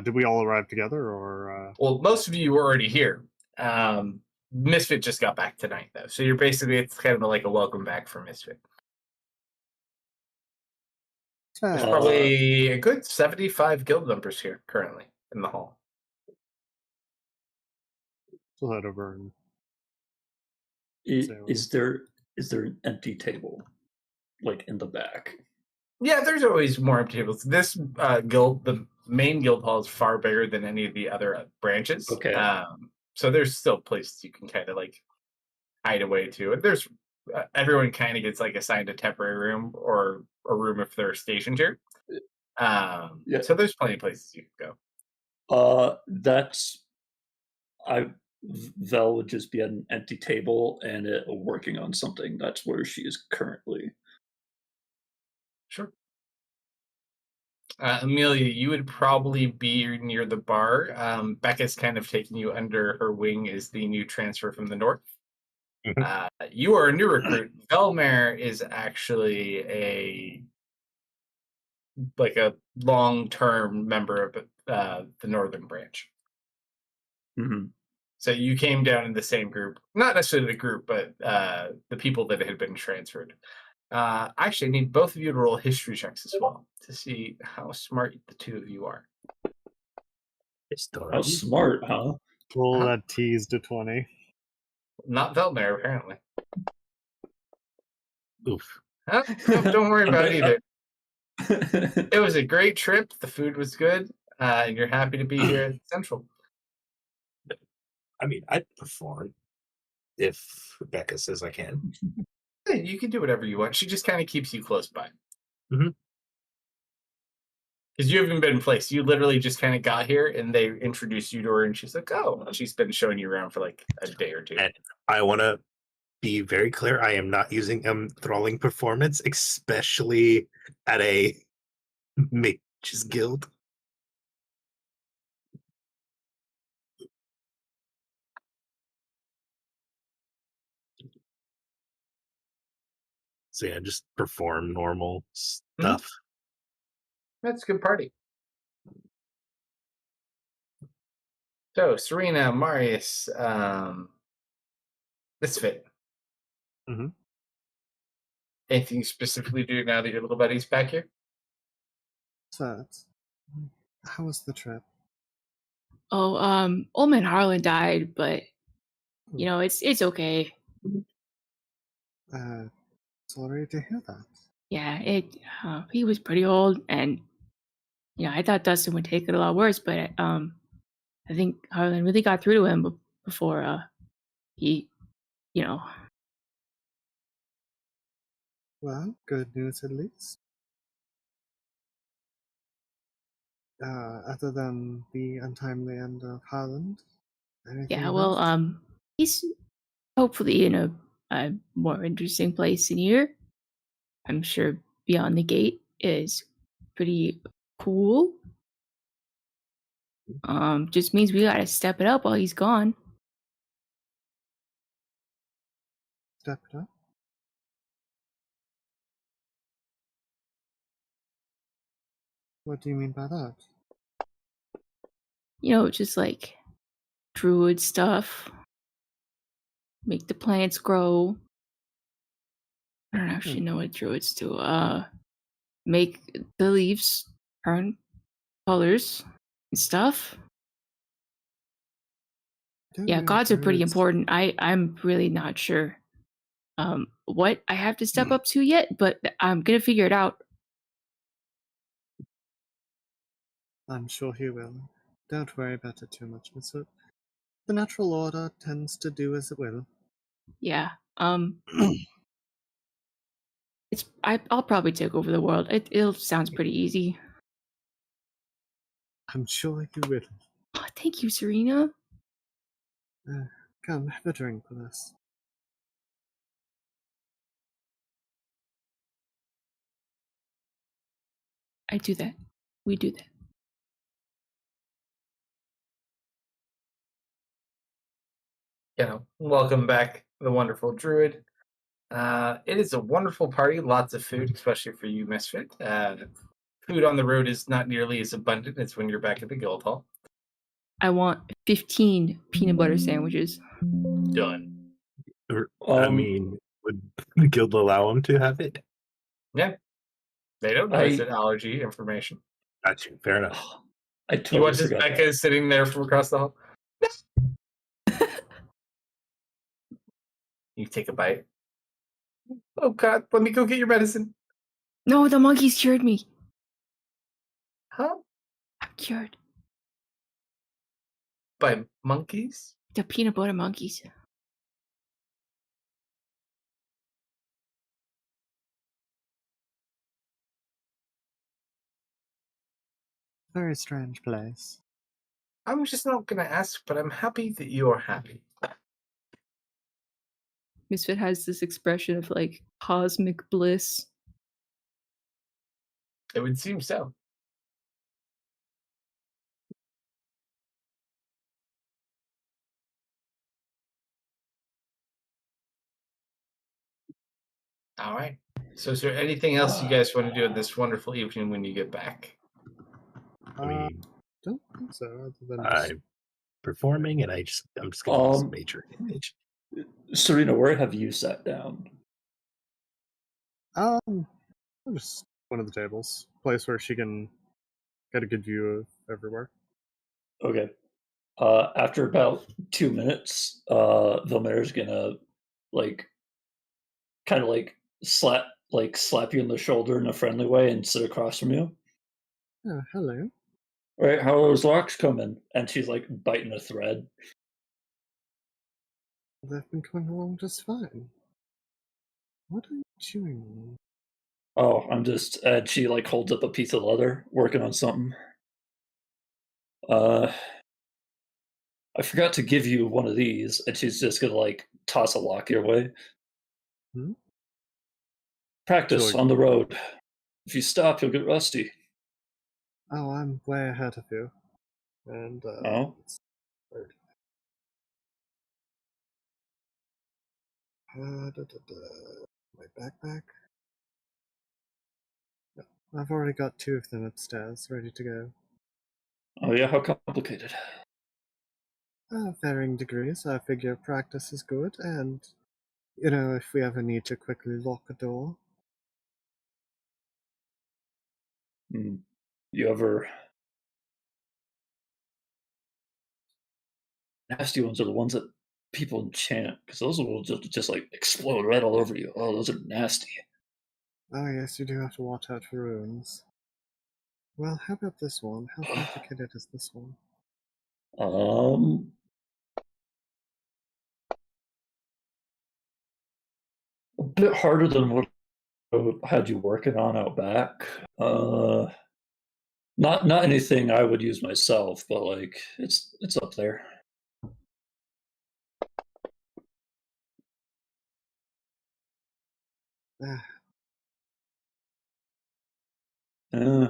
Did we all arrive together, or? Well, most of you were already here. Misfit just got back tonight, though. So it's kind of like a welcome back for Misfit. There's probably a good 75 guild members here currently in the hall. to let her burn. Is there an empty table, like in the back? Yeah, there's always more empty tables. This guild, the main guild hall, is far bigger than any of the other branches. Okay. So there's still places you can kind of like hide away to. There's everyone kind of gets like assigned a temporary room or a room if they're stationed here. Yeah. So there's plenty of places you can go. Vel would just be at an empty table and working on something. That's where she is currently. Sure. Amelia, you would probably be near the bar. Becca's kind of taking you under her wing as the new transfer from the north. You are a new recruit. Velmer is actually a long-term member of the northern branch. Mm-hmm. So you came down in the same group, not necessarily the group, but the people that had been transferred. Actually, I need both of you to roll history checks as well to see how smart the two of you are. How smart, huh? Roll that teased to 20. Not Velmer, apparently. Oof. Huh? No, don't worry about it either. It was a great trip. The food was good. And you're happy to be here at Central. I mean, I'd perform if Rebecca says I can. Yeah, you can do whatever you want. She just kind of keeps you close by. Mhm. Because you haven't been placed. You literally just kind of got here and they introduced you to her and she's like, oh, and she's been showing you around for like a day or two. And I want to be very clear. I am not using enthralling performance, especially at a mage's guild. So yeah, just perform normal stuff. That's a good party. So, Serena, Marius, Misfit. Mhm. Anything you specifically do now that your little buddy's back here? So, how was the trip? Oh, old man Harlan died, but you know it's okay. Sorry to hear that. Yeah, he was pretty old, and you know I thought Dustin would take it a lot worse, but I think Harlan really got through to him before he, you know. Well, good news at least. Other than the untimely end of Harland, anything Yeah, of well, note? he's hopefully in a more interesting place in here. I'm sure Beyond the Gate is pretty cool. Just means we gotta step it up while he's gone. Step it up. What do you mean by that? You know, just like druid stuff. Make the plants grow. I don't actually know what druids do. Make the leaves turn colors and stuff. Yeah, gods are pretty important. I'm really not sure what I have to step up to yet, but I'm gonna figure it out. I'm sure he will. Don't worry about it too much, Miss Hood. The natural order tends to do as it will. Yeah. I'll probably take over the world. It sounds pretty easy. I'm sure you will. Oh, thank you, Serena. Come, have a drink with us. I do that. We do that. Welcome back, the wonderful druid. It is a wonderful party, lots of food, especially for you, Misfit. Food on the road is not nearly as abundant as when you're back at the guild hall. I want 15 peanut butter sandwiches. Done. I mean, would the guild allow him to have it? Yeah. They don't know it's an allergy information. Gotcha. Fair enough. I You totally watch as forgot Becca is sitting there from across the hall. You take a bite. Oh God, let me go get your medicine. No, the monkeys cured me. Huh? I'm cured. By monkeys? The peanut butter monkeys. Very strange place. I'm just not gonna ask, but I'm happy that you are happy. Misfit has this expression of like cosmic bliss. It would seem so. All right. So, is there anything else you guys want to do in this wonderful evening when you get back? I mean, Don't think so, other than just I'm performing, and I'm just gonna use Um, major image. Serena, where have you sat down? just one of the tables. Place where she can get a good view of everywhere. Okay. After about 2 minutes, Vilmer's gonna like kind of slap you on the shoulder in a friendly way and sit across from you. Oh, hello. All right, how are those locks coming? And she's like biting a thread. They've been coming along just fine. What are you chewing on? Oh, I'm just and she like holds up a piece of leather, working on something. Uh I forgot to give you one of these, and she's just gonna like toss a lock your way. Hmm? Practice Sure. on the road. If you stop, you'll get rusty. Oh, I'm way ahead of you. And, Oh, it's weird. My backpack? No, I've already got 2 of them upstairs, ready to go. oh yeah, how complicated. Varying degrees. I figure practice is good, and, if we ever need to quickly lock a door. Hmm. You ever nasty ones are the ones that people enchant because those will just like explode right all over you. Oh, those are nasty. Oh, yes, you do have to watch out for ruins. Well, how about this one? How complicated is this one? Um, a bit harder than what I had you working on out back. Not anything I would use myself, but like it's up there. Ah, Yeah,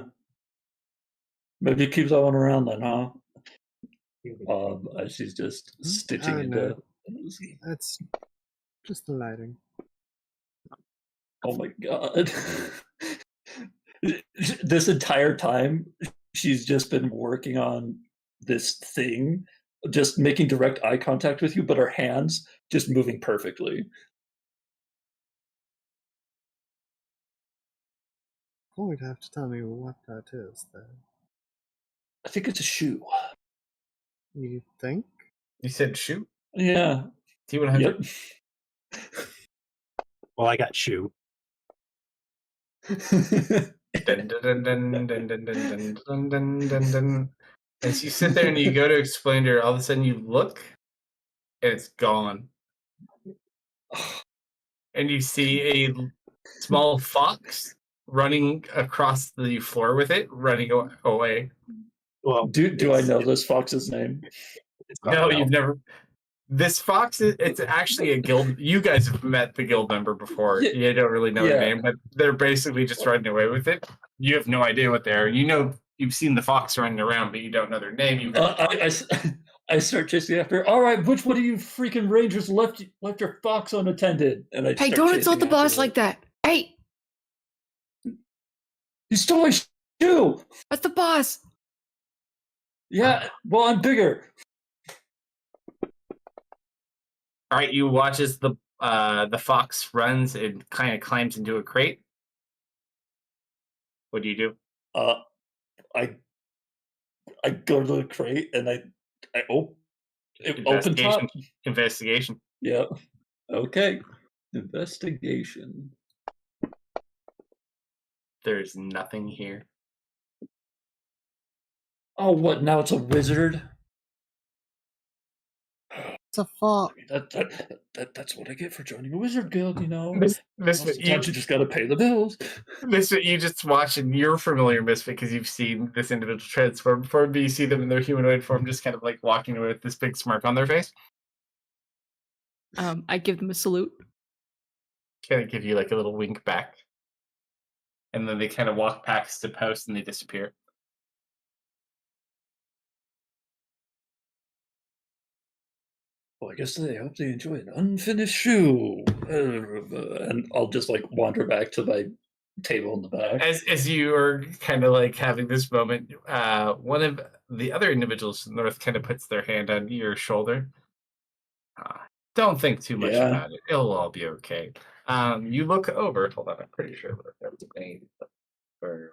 maybe keep that one around then, huh? She's just stitching oh no, into. it's just the lighting. Oh my god! This entire time, she's just been working on this thing, just making direct eye contact with you, but her hands just moving perfectly. Going to have to tell me what that is, though. I think it's a shoe. You think? You said shoot Yeah. T100. Yep. Well, I got shoe. Dun, dun, dun, dun, dun, dun, dun, dun, dun, dun, dun. And so you sit there and you go to explain to her. All of a sudden, you look, and it's gone. And you see a small fox running across the floor with it, running away. Well, Do I know this fox's name? It's No, gone you've now. never. This fox, it's actually a guild. You guys have met the guild member before. Yeah, You don't really know their yeah. name, but they're basically just running away with it. You have no idea what they are. You know, you've seen the fox running around, but you don't know their name. You've never talked to them. I start chasing after her. All right, which one of you freaking rangers left your fox unattended? And I Hey, start don't chasing insult the after boss her. like that. Hey, You stole my shoe. that's the boss. Yeah, well, I'm bigger. All right, you watch as the fox runs and kind of climbs into a crate. What do you do? Uh, I I go to the crate and I open Investigation. top. Investigation. Yeah. Okay. Investigation. There's nothing here. Oh, what? Now it's a wizard? It's a far. That's what I get for joining a wizard guild, you know? Misfit, Sometimes you just gotta pay the bills. Misfit, you just watch and you're familiar, Misfit, because you've seen this individual transform before, but you see them in their humanoid form just kind of like walking away with this big smirk on their face. I give them a salute. Kind of give you like a little wink back. And then they kind of walk past the post and they disappear. Well, I guess they hope they enjoy an unfinished shoe. And I'll just like wander back to my table in the back. As you are kind of like having this moment, one of the other individuals in the north kind of puts their hand on your shoulder. Don't think too much Yeah. about it. It'll all be okay. You look over. Hold on, I'm pretty sure that was a name for.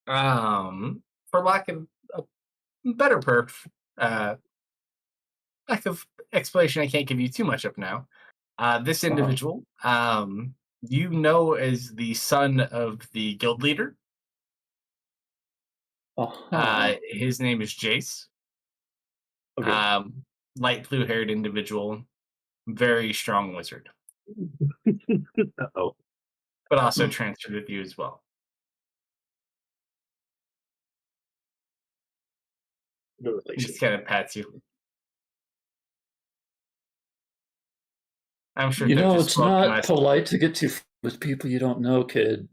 For lack of a better uh, lack of explanation, I can't give you too much of now. This individual, you know, as the son of the guild leader. His name is Jace. Okay. Light blue-haired individual, very strong wizard, Uh-oh. but also transferred with you as well. No He relation. just kind of pats you. I'm sure You they're know, just it's welcome not as polite to get too with people you don't know, kid.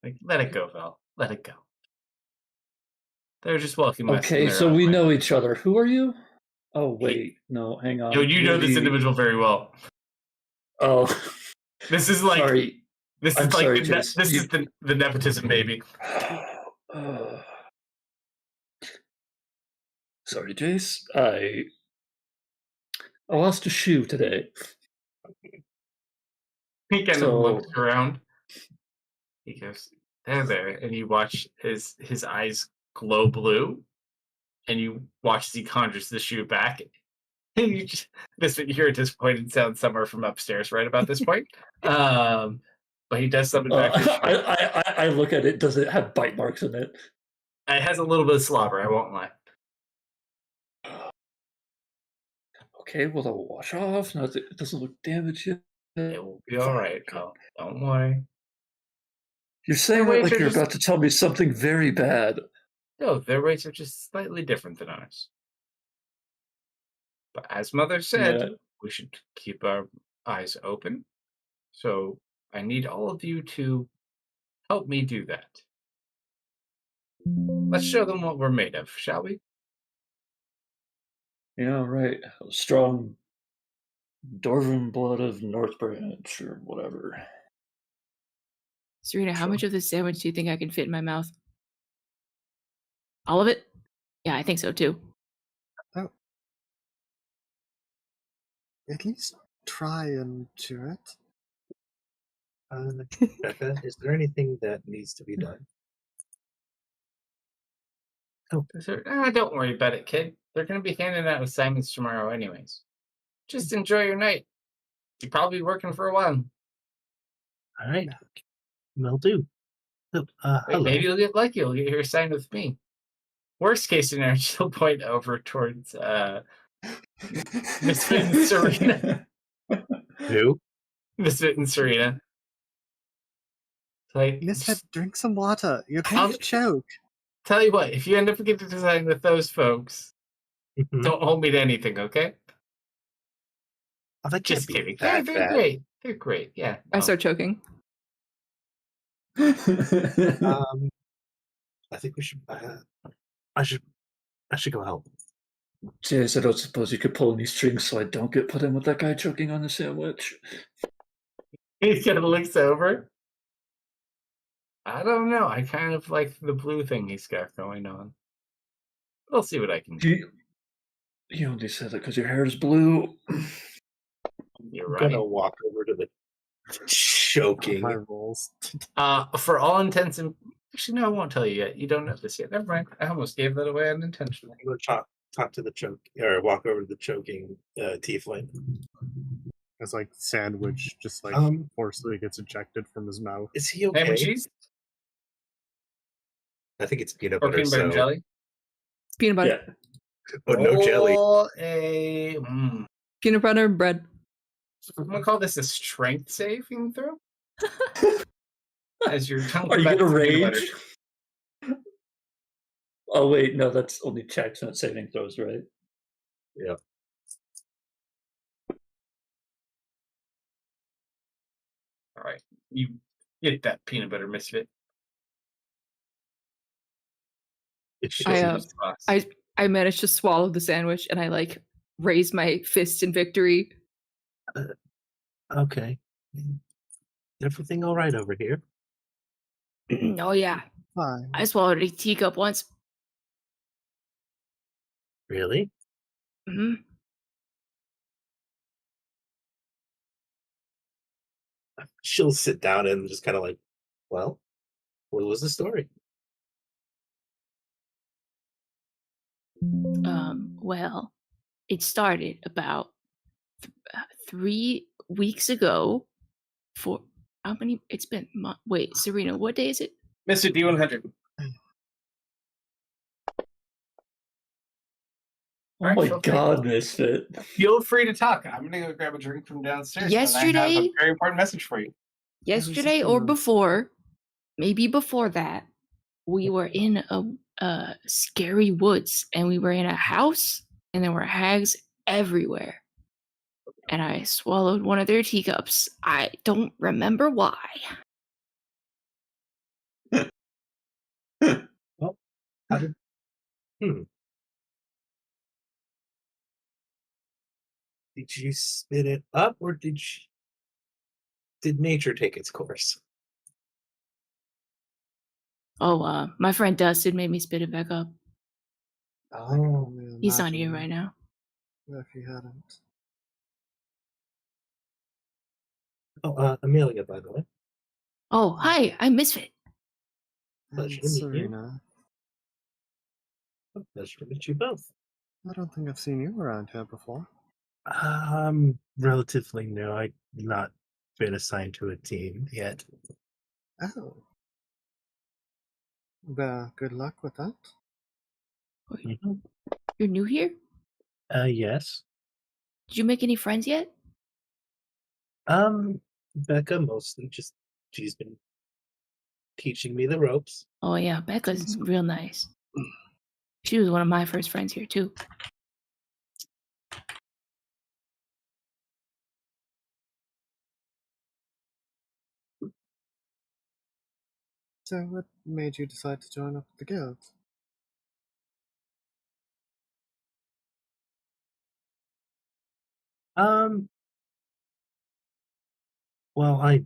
like, let it go, Val. Let it go. They're just welcome us in Okay, their so own we way. know each other. Who are you? Oh, wait. No, hang on. You know this individual very well. Oh, This is like sorry. this I'm is like sorry, the Jace. this is the nepotism baby. Sorry, Jace. I lost a shoe today. He kind of So, looks around. He goes, there, and you watch his eyes glow blue, and you watch as he conjures the shoe back. And you just you hear a disappointed sound somewhere from upstairs right about this point. But he does summon back the shoe. I look at it. Does it have bite marks in it? It has a little bit of slobber, I won't lie. Okay, well, I'll wash off. No, it doesn't look damaged yet. It will be all right. Don't worry. You're saying Their that ways like are you're just about to tell me something very bad. no, their ways are just slightly different than ours. But as Mother said, Yeah. we should keep our eyes open. So I need all of you to help me do that. Let's show them what we're made of, shall we? Yeah, right. Strong Dwarven blood of North Branch or whatever. Serena, how Sure. much of this sandwich do you think I can fit in my mouth? All of it? Yeah, I think so too. At least try and chew it. Becca, is there anything that needs to be done? Don't worry about it, kid. They're going to be handing out assignments tomorrow anyways. Just enjoy your night. You're probably working for a while. All right. Will do. So, hello. Maybe you'll get lucky. You'll get your assignment with me. Worst case scenario, she'll point over towards Misfit and Serena. Who? Misfit and Serena. Like, Misfit, drink some water. You're going to choke. Tell you what, if you end up getting design with those folks, don't hold me to anything, okay? Oh, that Just can't be kidding. that They're bad. great. They're great. Yeah. I start choking. I think we should. I should go help. Jace, I don't suppose you could pull any strings so I don't get put in with that guy choking on the sandwich. He kind of looks over. I don't know. I kind of like the blue thing he's got going on. We'll see what I can do. You only said that because your hair is blue. You're I'm right. gonna walk over to the High choking. rolls. For all intents and actually, no, I won't tell you yet. You don't know this yet. Never mind. I almost gave that away unintentionally. I'm gonna talk to the choke or walk over to the choking tiefling. As like sandwich just like forcibly gets ejected from his mouth. Is he Ham and okay? cheese I think it's peanut or butter. peanut butter and So, jelly. Peanut butter. Yeah. oh no jelly. Roll Peanut butter and bread. I'm gonna call this a strength saving throw. As your tongue Are you combats gonna the peanut butter. rage? Oh wait, no, that's only checks, not saving throws, right? Yeah. All right, you get that peanut butter misfit. It I shows. I managed to swallow the sandwich and I like raise my fist in victory. Okay. Everything all right over here? Oh yeah, Fine. I swallowed a teacup once. Really? Hmm. She'll sit down and just kind of like, well, what was the story? Well, it started about 3 weeks ago. For how many? It's been wait, Serena, what day is it? Mr. D100. Oh my god, Misfit. Feel free to talk. I'm gonna go grab a drink from downstairs. And I have a Yesterday? very important message for you. Yesterday or before, maybe before that, we were in a scary woods and we were in a house and there were hags everywhere. And I swallowed one of their teacups. I don't remember why. Well, how did? Did you spit it up, or did nature take its course? Oh, my friend Dustin made me spit it back up. Oh, He's not here right now. If he hadn't. Amelia, by the way. Oh, hi, I'm Misfit. Pleasure And to meet you. Serena. Pleasure to meet you both. I don't think I've seen you around here before. Relatively new. I've not been assigned to a team yet. Oh. Well, good luck with that. You're new here? Yes. Did you make any friends yet? Becca mostly. Just she's been teaching me the ropes. Oh yeah, Becca's real nice. She was one of my first friends here too. So, what made you decide to join up with the guild? Well, I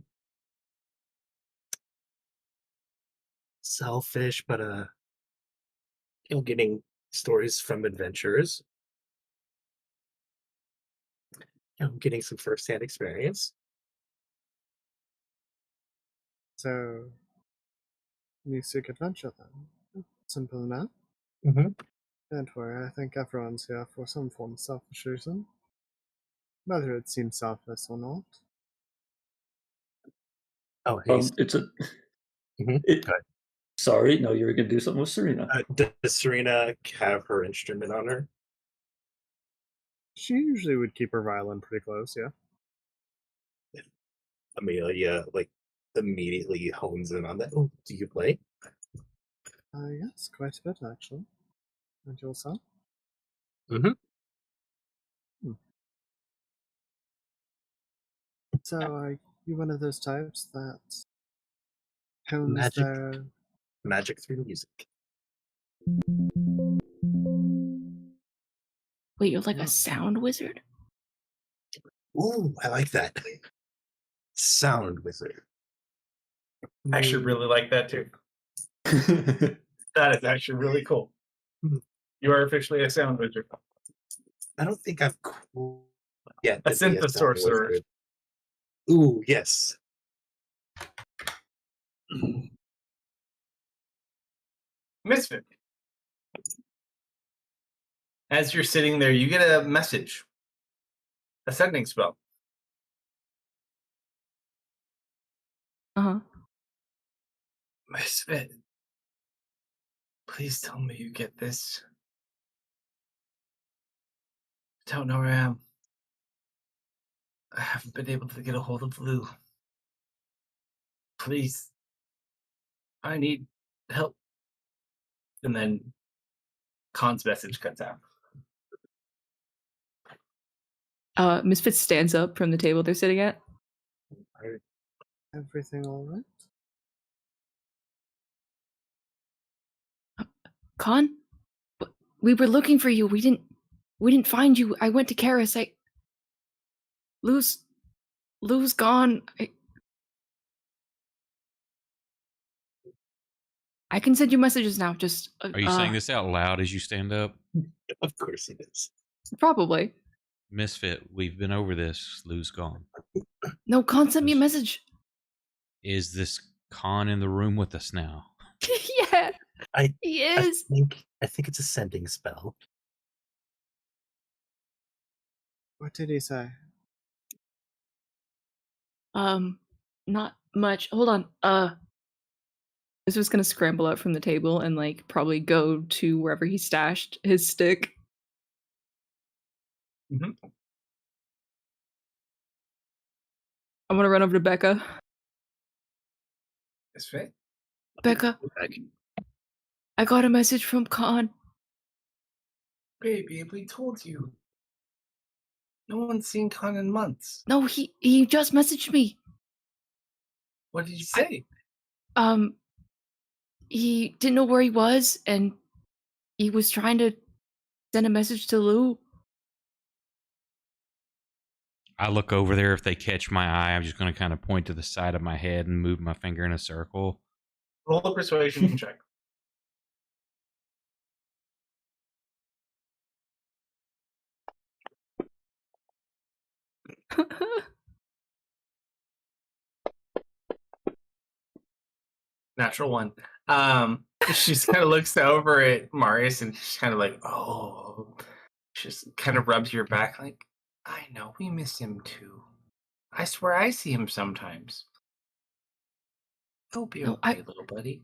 selfish, but getting stories from adventurers. Getting some firsthand experience. So, you seek adventure then? Simple enough. Mm-hmm. Don't worry, I think everyone's here for some form of selfish reason. Whether it seems selfless or not. Oh, hey. It's a. Mhm. It, Go ahead. sorry, no, you were gonna do something with Serena. Does Serena have her instrument on her? She usually would keep her violin pretty close, yeah. Amelia, immediately hones in on that. Oh, do you play? Yes, quite a bit actually. And yourself? Mm-hmm. So, are you one of those types that hones Magic. their... Magic through music. Wait, you're like a sound wizard? Ooh, I like that. Sound wizard. I actually really like that too. That is actually really cool. Mhm. You are officially a sound wizard. I don't think I've yet A to be a synth sound sorcerer. wizard. Ooh, yes. Misfit. As you're sitting there, you get a message. A sending spell. Uh-huh. Misfit. Please tell me you get this. Don't know where I am. I haven't been able to get a hold of Lou. Please. I need help. And then Khan's message cuts out. Misfit stands up from the table they're sitting at. Everything all right? Khan? We were looking for you. We didn't find you. I went to Karis. Lou's gone. I can send you messages now. Just Are you saying this out loud as you stand up? Of course it is. probably. Misfit, we've been over this. Lou's gone. No, Khan sent me a message. Is this Khan in the room with us now? Yeah, I he I is. think it's a sending spell. What did he say? Not much. Hold on. This was gonna scramble up from the table and like probably go to wherever he stashed his stick. Mhm. I'm gonna run over to Becca. Misfit. Becca, I got a message from Khan. Baby, we told you. No one's seen Khan in months. No, he just messaged me. What did he say? Um, he didn't know where he was, and he was trying to send a message to Lou. I look over there. If they catch my eye, I'm just going to kind of point to the side of my head and move my finger in a circle. Roll a persuasion check. Natural one. She just kind of looks over at Marius and she's kind of like, oh. She just kind of rubs your back like, I know, we miss him too. I swear I see him sometimes. You'll be No, okay, little buddy.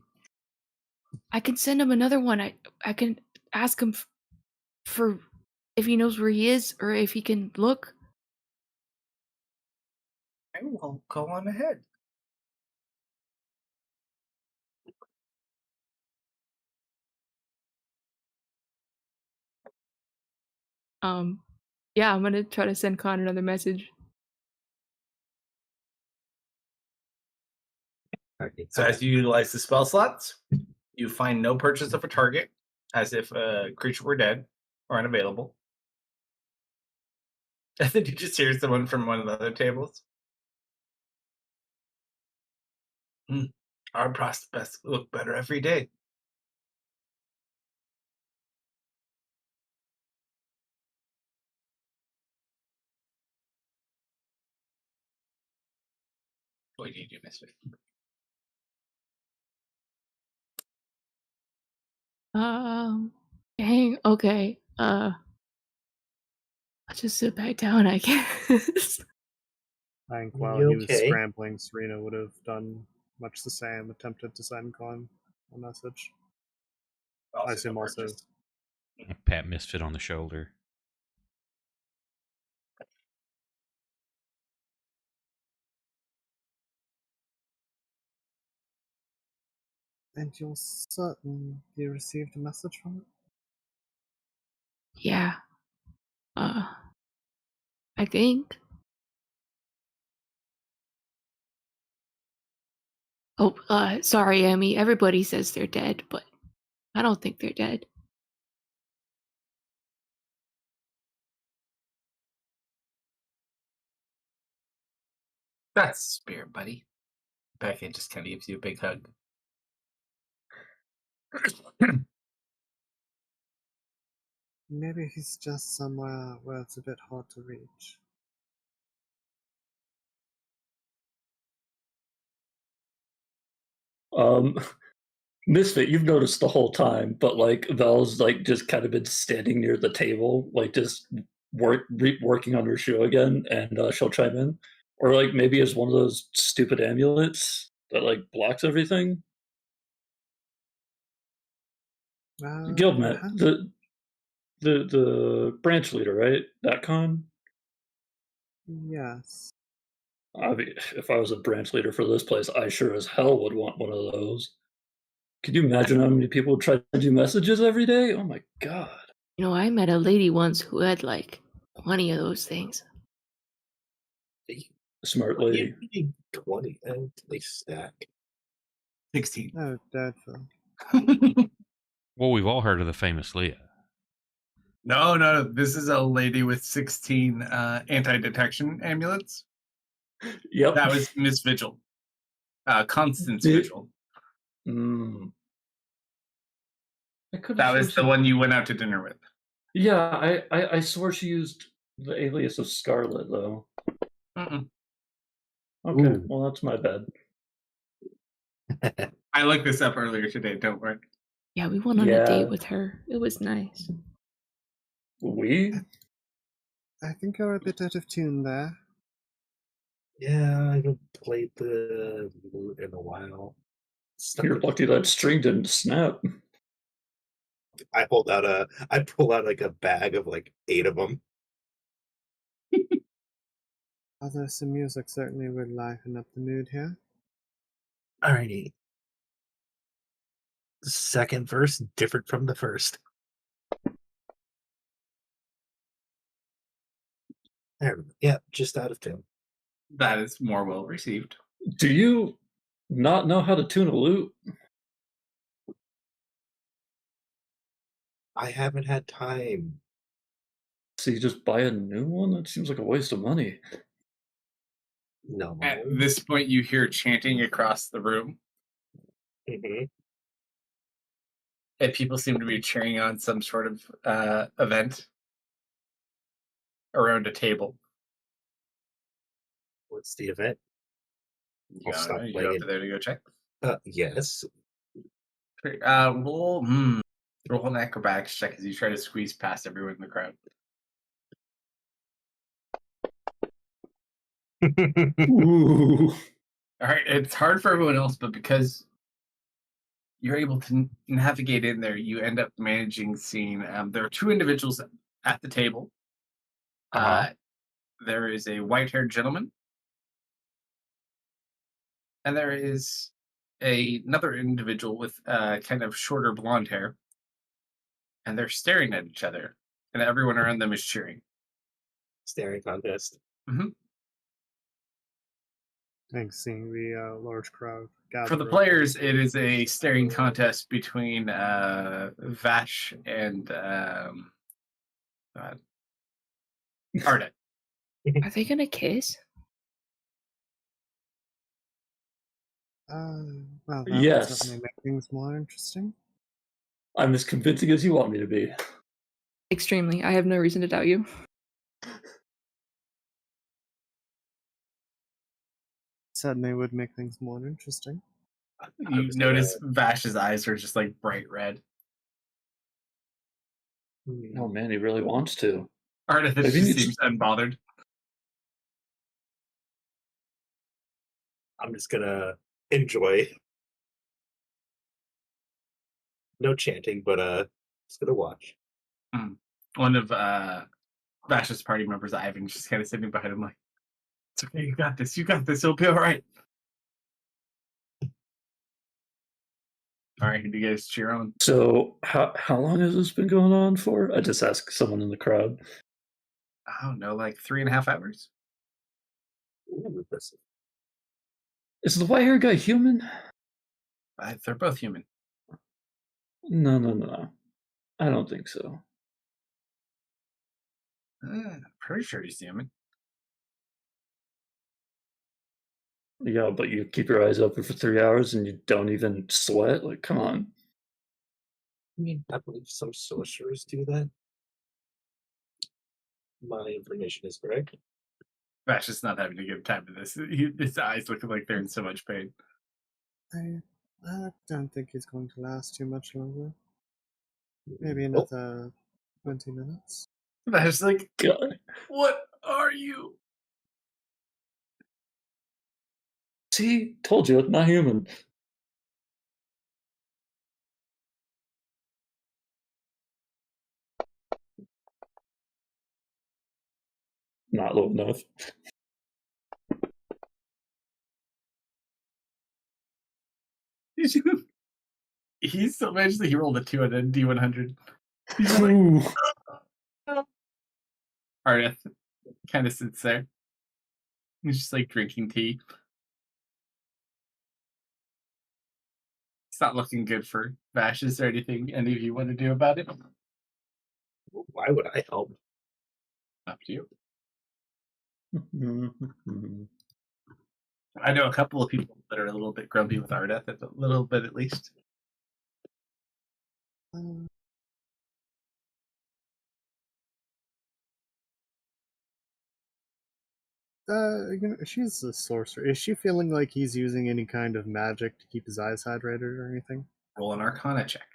I can send him another one. I can ask him for if he knows where he is or if he can look. I will go on ahead. Yeah, I'm gonna try to send Khan another message. So as you utilize the spell slots, you find no purchase of a target, as if a creature were dead or unavailable. And then you just hear someone from one of the other tables. Our prospects look better every day. What do you do, Misfit? Dang, okay. I'll just sit back down, I guess. I think Are while you he was okay? scrambling, Serena would have done much the same, attempted to send Con a message. I assume no also. purchase. I pat Misfit on the shoulder. And you're certain you received a message from it? Yeah. I think. Oh, sorry, Emmy. Everybody says they're dead, but I don't think they're dead. That's spirit, buddy. Becca just kind of gives you a big hug. Maybe he's just somewhere where it's a bit hard to reach. Um, Misfit, you've noticed the whole time, but like Val's like just kind of been standing near the table, like just working on her shoe again, and she'll chime in, or like maybe as one of those stupid amulets that like blocks everything. Guildmet, Perhaps. the branch leader, right? That con. Yes. I mean, if I was a branch leader for this place, I sure as hell would want one of those. Could you imagine how many people would try to send you messages every day? Oh my god. You know, I met a lady once who had like 20 of those things. Smart You lady. need 20 and they stack. 16. Oh, dreadful. Well, we've all heard of the famous Leah. No. This is a lady with 16 anti-detection amulets. Yep. That was Miss Vigil. Constance Did- Vigil. Mm. That was the one you went out to dinner with. Yeah, I swore she used the alias of Scarlet, though. Mm-mm. Okay, Ooh. well, that's my bad. I looked this up earlier today, don't worry. Yeah, we went on a Yeah. date with her. It was nice. We? I think you're a bit out of tune there. Yeah, I haven't played the loot in a while. You're lucky that string didn't snap. I pull out like a bag of like 8 of them. Although some music certainly would liven up the mood here. Alrighty. The second verse different from the first. There we go. Yeah, just out of tune. That is more well received. Do you not know how to tune a lute? I haven't had time. So you just buy a new one? That seems like a waste of money. No. At this point, you hear chanting across the room, Mhm. and people seem to be cheering on some sort of event around a table. What's the event? You I'll gotta stop know, you go playing. over there to go check. Yes. Roll an acrobatics check as you try to squeeze past everyone in the crowd. Ooh. All right, it's hard for everyone else, but because you're able to navigate in there, you end up managing seeing. There are 2 individuals at the table. Uh-huh. There is a white-haired gentleman, and there is another individual with kind of shorter blonde hair, and they're staring at each other, and everyone around them is cheering. Staring contest. Thanks, seeing the large crowd gather. For the players, it is a staring contest between Vash and Arda. Are they gonna kiss? Well, that would Yes. certainly make things more interesting. I'm as convincing as you want me to be. Extremely. I have no reason to doubt you. Certainly would make things more interesting. You notice Vash's eyes are just like bright red. Oh man, he really wants to. Arda Maybe just you seems unbothered. I'm just gonna enjoy. No chanting, but just gonna watch. One of Vash's party members, Ivan, just kind of sitting behind him like, it's okay, you got this, it'll be all right. All right, who do you guys cheer on? So how long has this been going on for? I just asked someone in the crowd. I don't know, like 3.5 hours. Ooh, this Is the white hair guy human? They're both human. No. I don't think so. Pretty sure he's human. Yeah, but you keep your eyes open for 3 hours and you don't even sweat? Like, come on. I mean, I believe some sorcerers do that. my information is correct. Vash is not having to give time to this. His eyes look like they're in so much pain. I don't think he's going to last too much longer. Maybe Oh, another 20 minutes. Vash is like, God. what are you? See, told you, not human. Not low enough. He's so mad that he rolled a 2 on a D100. He's just like, Ooh. Ardeth kind of sits there. He's just like drinking tea. It's not looking good for Vash. Is there anything any of you want to do about it? why would I help? Up to you. Mhm. I know a couple of people that are a little bit grumpy with Ardeth, a little bit at least. Um, she's a sorcerer. Is she feeling like he's using any kind of magic to keep his eyes hydrated or anything? Roll an Arcana check.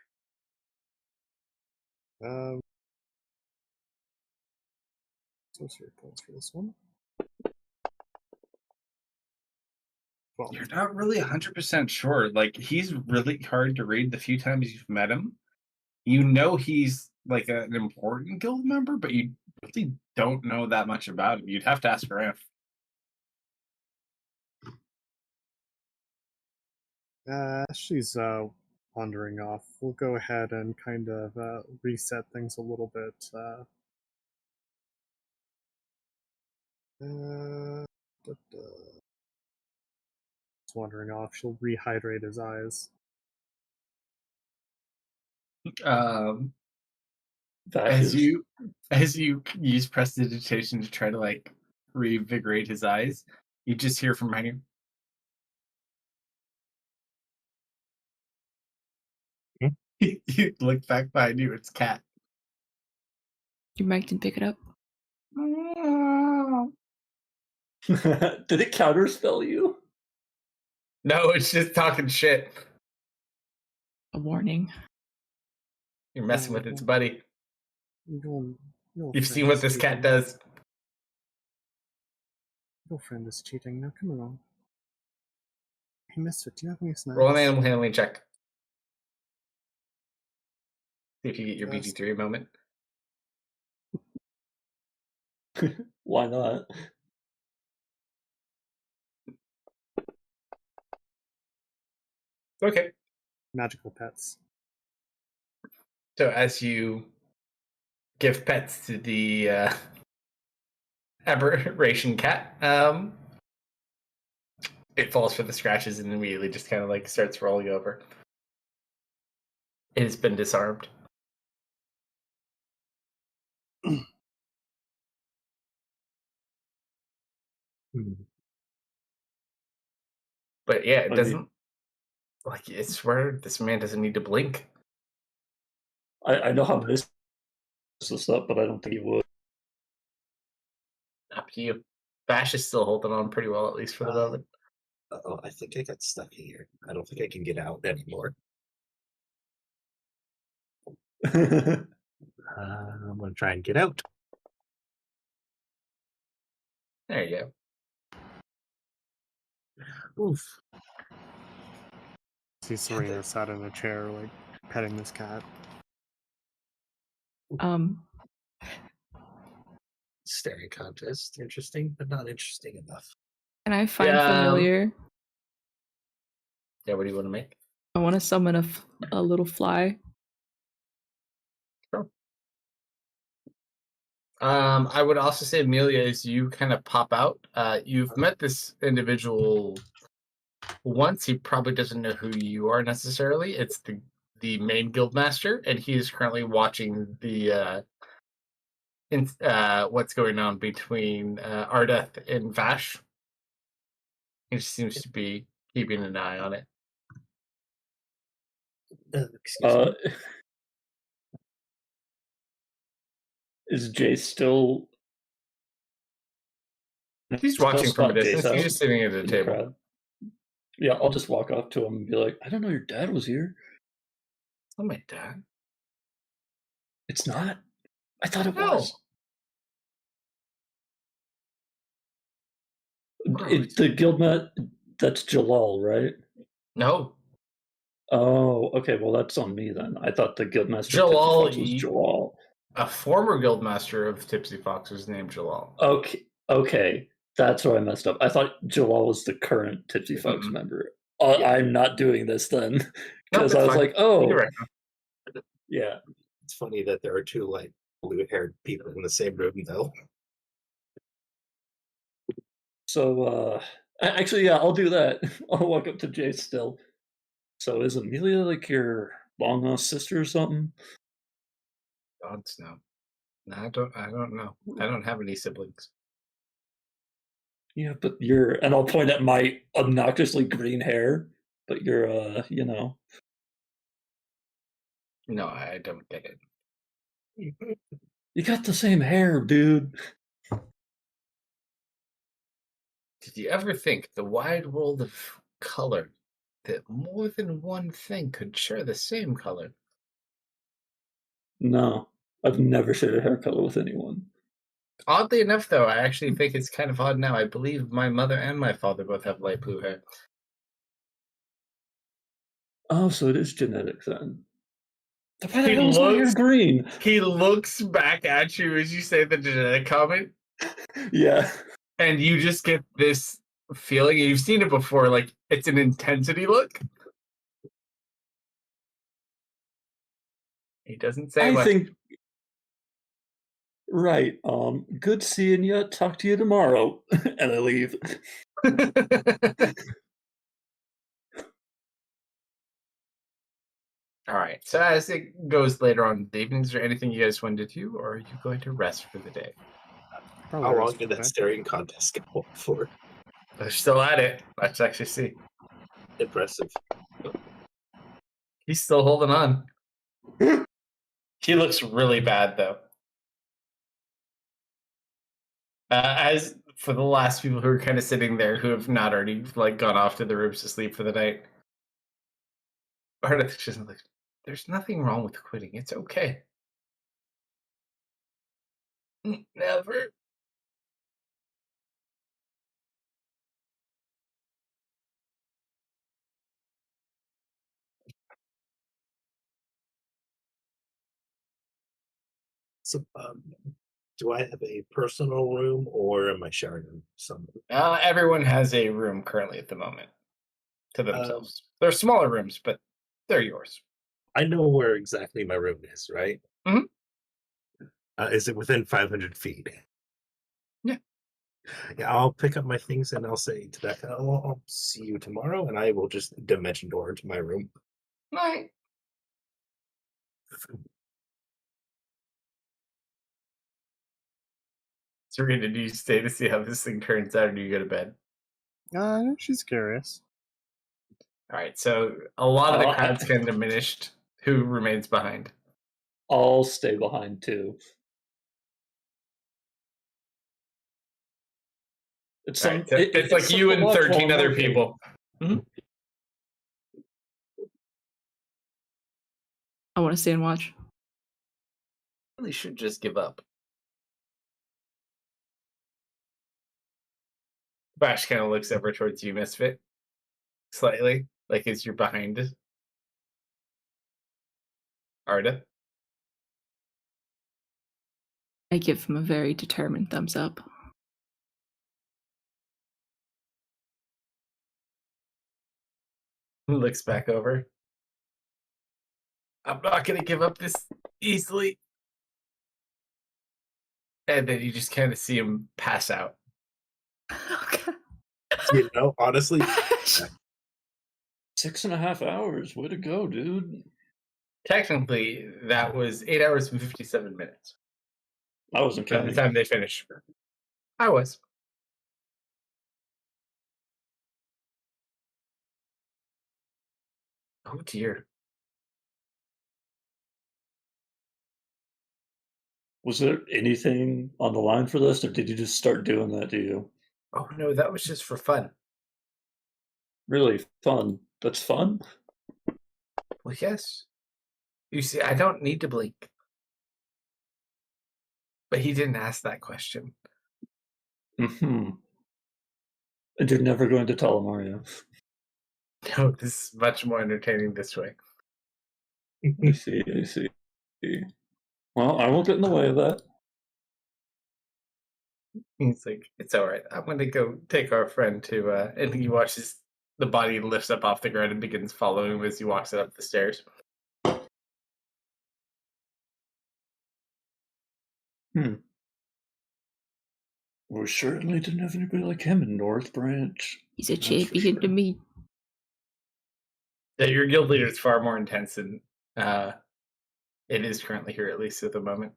Sorcery points for this one. 12. You're not really 100% sure. Like, he's really hard to read the few times you've met him. You know he's like an important guild member, but you really don't know that much about him. You'd have to ask around. She's wandering off. We'll go ahead and kind of reset things a little bit. Just wandering off. She'll rehydrate his eyes. Vash As is you use prestidigitation to try to like reinvigorate his eyes, you just hear from behind you. You look back behind you. It's Cat. Your mic didn't pick it up. Did it counterspell you? No, it's just talking shit. A warning. You're messing with its buddy. Your You've friend seen what is this cat cheating. does. Your friend is cheating. Now come along. Hey, mister, do you have any snacks? Roll an animal handling check. See if you get your Just- BG3 moment. Why not? Okay. Magical pets. So as you give pets to the aberration cat, it falls for the scratches and immediately just kind of like starts rolling over. It has been disarmed. But yeah, it I doesn't. mean- Like, I swear, this man doesn't need to blink. I know how to mess this up, but I don't think he would. Up to you. Bash is still holding on pretty well, at least for the moment. Oh, I think I got stuck here. I don't think I can get out anymore. I'm going to try and get out. There you go. Oof. See Serena sat in a chair, like, petting this cat. Staring contest. Interesting, but not interesting enough. Can I find Yeah, familiar? Yeah, what do you want to make? I want to summon a little fly. Sure. I would also say, Amelia, as you kind of pop out, you've met this individual once. He probably doesn't know who you are necessarily. It's the main guild master, and he is currently watching the what's going on between Ardeth and Vash. He seems to be keeping an eye on it. Excuse me. Is Jay still He's I'll watching from a spot Jace distance. He's out just sitting at a in the table. crowd. Yeah, I'll just walk up to him and be like, "I don't know your dad was here." It's not my dad. It's not. I thought it No. was. Gross. The guildmat. That's Jalal, right? No. Oh, okay. Well, that's on me then. I thought the guildmaster Jalal, Tipsy Fox was Jalal. a former guildmaster of Tipsy Fox was named Jalal. Okay. That's where I messed up. I thought Jalal was the current Tipsy Fox Mm-mm. member. Yeah. I'm not doing this then, Nope, because it's I was fine. like, oh, You're right. yeah. It's funny that there are two like blue-haired people in the same room, though. So, actually, yeah, I'll do that. I'll walk up to Jace still. So, is Amelia like your long lost sister or something? Gods no. No, I don't know. I don't have any siblings. Yeah, but and I'll point at my obnoxiously green hair, but you're, No, I don't get it. you got the same hair, dude. Did you ever think the wide world of color that more than one thing could share the same color? No, I've never shared a hair color with anyone. Oddly enough, though, I actually think it's kind of odd now. I believe my mother and my father both have light blue hair. Oh, so it is genetic then. Why the He hell is my hair looks- green? He looks back at you as you say the genetic comment, Yeah. and you just get this feeling. You've seen it before, like it's an intensity look. He doesn't say I much. think. Right. Good seeing you. Talk to you tomorrow. And I leave. All right. So as it goes later on in the evening, is there anything you guys want to do, or are you going to rest for the day? Probably How long rest did for the that day. staring contest go on for? They're still at it. Let's actually see. Impressive. He's still holding on. He looks really bad, though. As for the last people who are kind of sitting there who have not already like gone off to the rooms to sleep for the night, Ardith just like, there's nothing wrong with quitting. It's okay. Never. So, do I have a personal room or am I sharing some? Everyone has a room currently at the moment to themselves. They're smaller rooms, but they're yours. I know where exactly my room is, right? Mhm. Is it within 500 feet? Yeah. Yeah, I'll pick up my things and I'll say to Becca, I'll see you tomorrow, and I will just dimension door into my room. Right. Serena, do you stay to see how this thing turns out, or do you go to bed? She's curious. All right, so a lot of the Uh, crowd's kind of diminished. Who remains behind? I'll stay behind too. It's All right, so it's like you and 13 other people. I want to stay and watch. Really should just give up. Bash kind of looks over towards you, Misfit, slightly, like as you're behind Arda. I give him a very determined thumbs up. Looks back over. I'm not going to give up this easily. And then you just kind of see him pass out. Okay. You know, honestly, 6.5 hours. Way to go, dude. Technically, that was 8 hours and 57 minutes. I wasn't By the counting. time they finished. I was. Oh dear. Was there anything on the line for this, or did you just start doing that to you? Oh no, that was just for fun. Really fun. That's fun? Well, yes. You see, I don't need to blink. But he didn't ask that question. Mm-hmm. And you're never going to tell him, are you? No, this is much more entertaining this way. I see, I see. Well, I won't get in the way of that. He's like, it's all right. I'm going to go take our friend to, and he watches the body lifts up off the ground and begins following him as he walks it up the stairs. Hmm. We certainly didn't have anybody like him in North Branch. He's a That's for champion to sure. me. Yeah, your guild leader is far more intense than it is currently here, at least at the moment.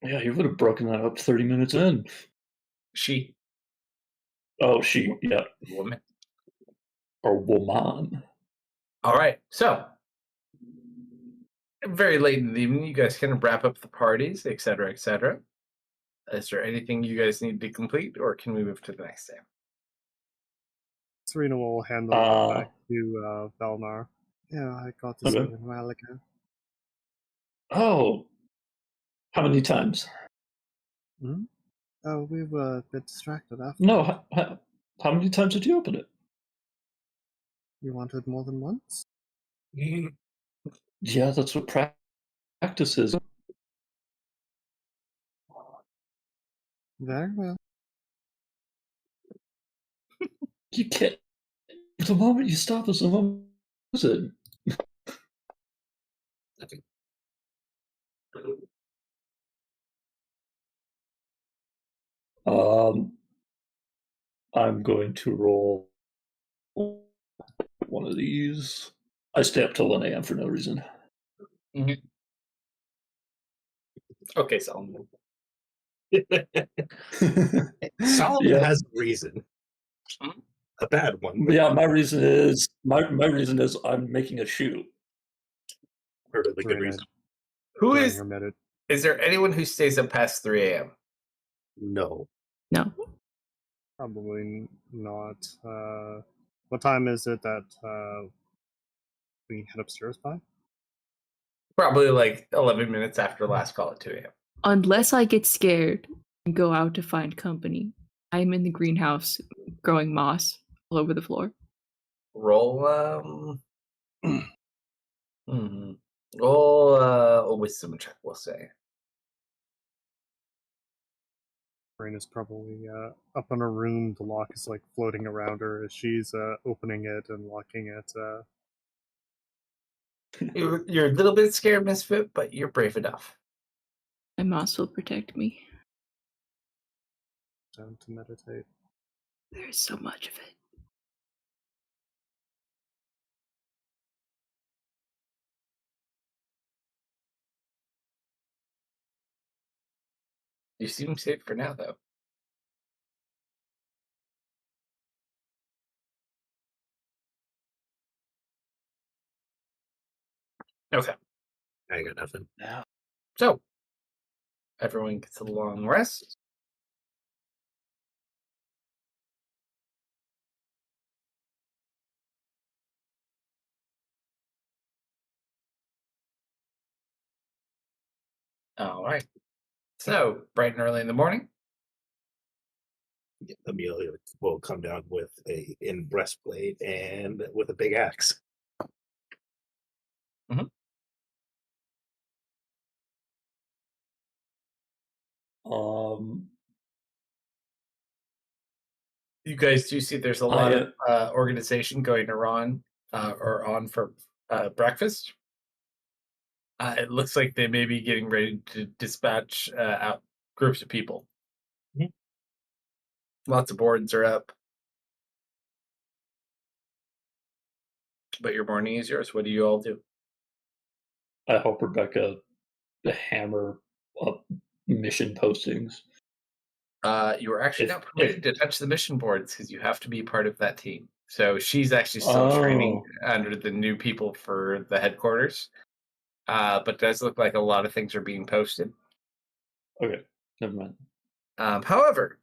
Yeah, he would have broken that up 30 minutes in. She, Oh, she, yeah. woman. Or woman. All right, so very late in the evening, you guys kind of wrap up the parties, etc., etc. Is there anything you guys need to complete, or can we move to the next day? Serena will hand the note back to Belnar. Yeah, I got to see Okay. him a while ago. Oh. How many times? Hmm? Oh, we were a bit distracted after. No, how many times did you open it? You wanted more than once? Yeah, that's what practice is. Very well. You can't. The moment you stop is the moment you lose it. I'm going to roll one of these. I stay up till 1 a.m. for no reason. Mhm. Okay, Solomon. Solomon Yeah. has a reason. Mhm. A bad one. But Yeah, my reason is I'm making a shoe. perfectly good Serena reason. Who during is? her medit. Is there anyone who stays up past 3 a.m.? No. No. Probably not. What time is it that we head upstairs by? Probably like 11 minutes after last call at 2 a.m. Unless I get scared and go out to find company. I'm in the greenhouse growing moss all over the floor. Roll, roll a wisdom check, we'll say. Serena's probably up in her room. The lock is like floating around her as she's opening it and locking it. You're a little bit scared, Misfit, but you're brave enough. My moss will protect me. Down to meditate. There's so much of it. You seem safe for now, though. Okay. I got nothing. Yeah. So, everyone gets a long rest. All right. So, bright and early in the morning. Amelia will come down with in breastplate and with a big axe. You guys do see there's a lot of organization going around or on for breakfast. It looks like they may be getting ready to dispatch out groups of people. Mhm. Lots of boards are up. But your morning is yours. What do you all do? I help Rebecca hammer up mission postings. You are actually not permitted to touch the mission boards because you have to be part of that team. So she's actually still training under the new people for the headquarters. But it does look like a lot of things are being posted. Okay, never mind. However,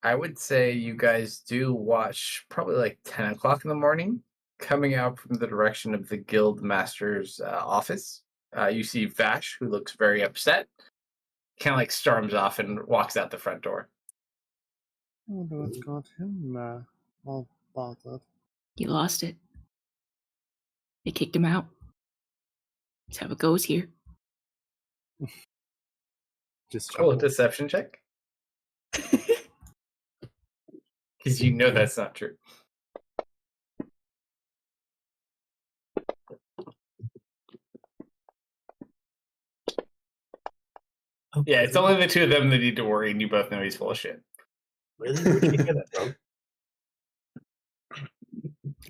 I would say you guys do watch probably like 10 o'clock in the morning coming out from the direction of the guild master's office. You see Vash, who looks very upset, kind of like storms off and walks out the front door. I wonder what's got him all bothered. He lost it. They kicked him out. That's how it goes here. Just Roll a chuckle. deception check. Because you know that's not true. Oh, Yeah, it's only the two of them that need to worry, and you both know he's full of shit. Really? Where'd you get that from?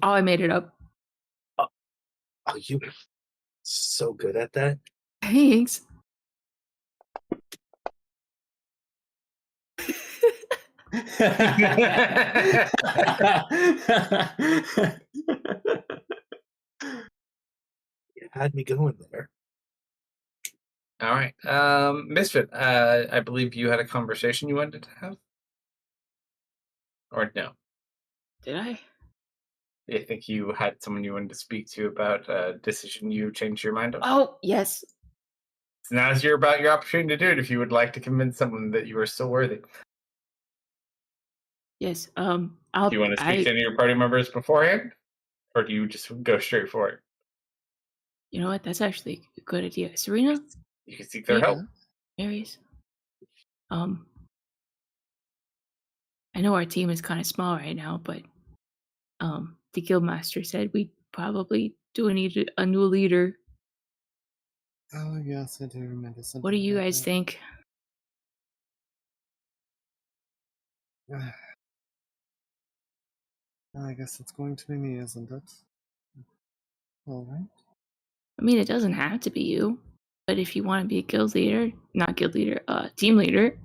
Oh, I made it up. Oh, you so good at that. Thanks. You had me going there. All right. Misfit, I believe you had a conversation you wanted to have? Or no? Did I? I think you had someone you wanted to speak to about a decision you changed your mind on. Oh, yes. So now's about your opportunity to do it if you would like to convince someone that you are still worthy. Yes. Do you want to speak to any of your party members beforehand? Or do you just go straight for it? You know what? That's actually a good idea. Serena? You can seek their help. Aries? I know our team is kind of small right now, but the guildmaster said we probably do need a new leader. Oh, yes, I do remember something. What do you about guys that. think? I guess it's going to be me, isn't it? All right. I mean, it doesn't have to be you, but if you want to be a guild leader, not guild leader, team leader.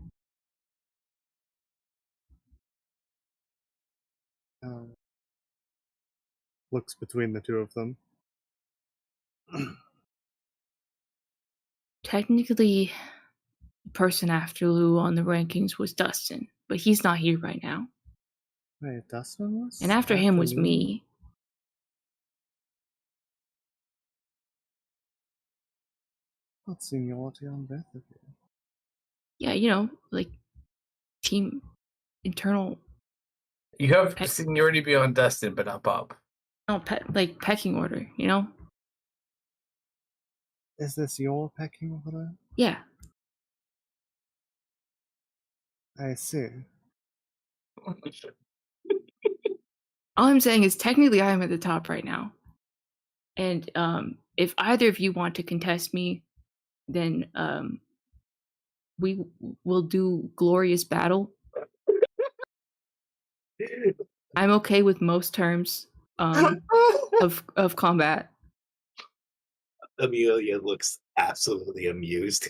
Looks between the two of them. Technically, the person after Lou on the rankings was Dustin, but he's not here right now. Wait, Dustin was? And after him was Lou? me. What seniority on both of you? Yeah, you know, like team internal. You have seniority beyond Dustin, but not Bob. No, like pecking order, you know? Is this your pecking order? Yeah. I see. All I'm saying is technically I'm at the top right now. And if either of you want to contest me, then we will do glorious battle. I'm okay with most terms of combat. Amelia looks absolutely amused.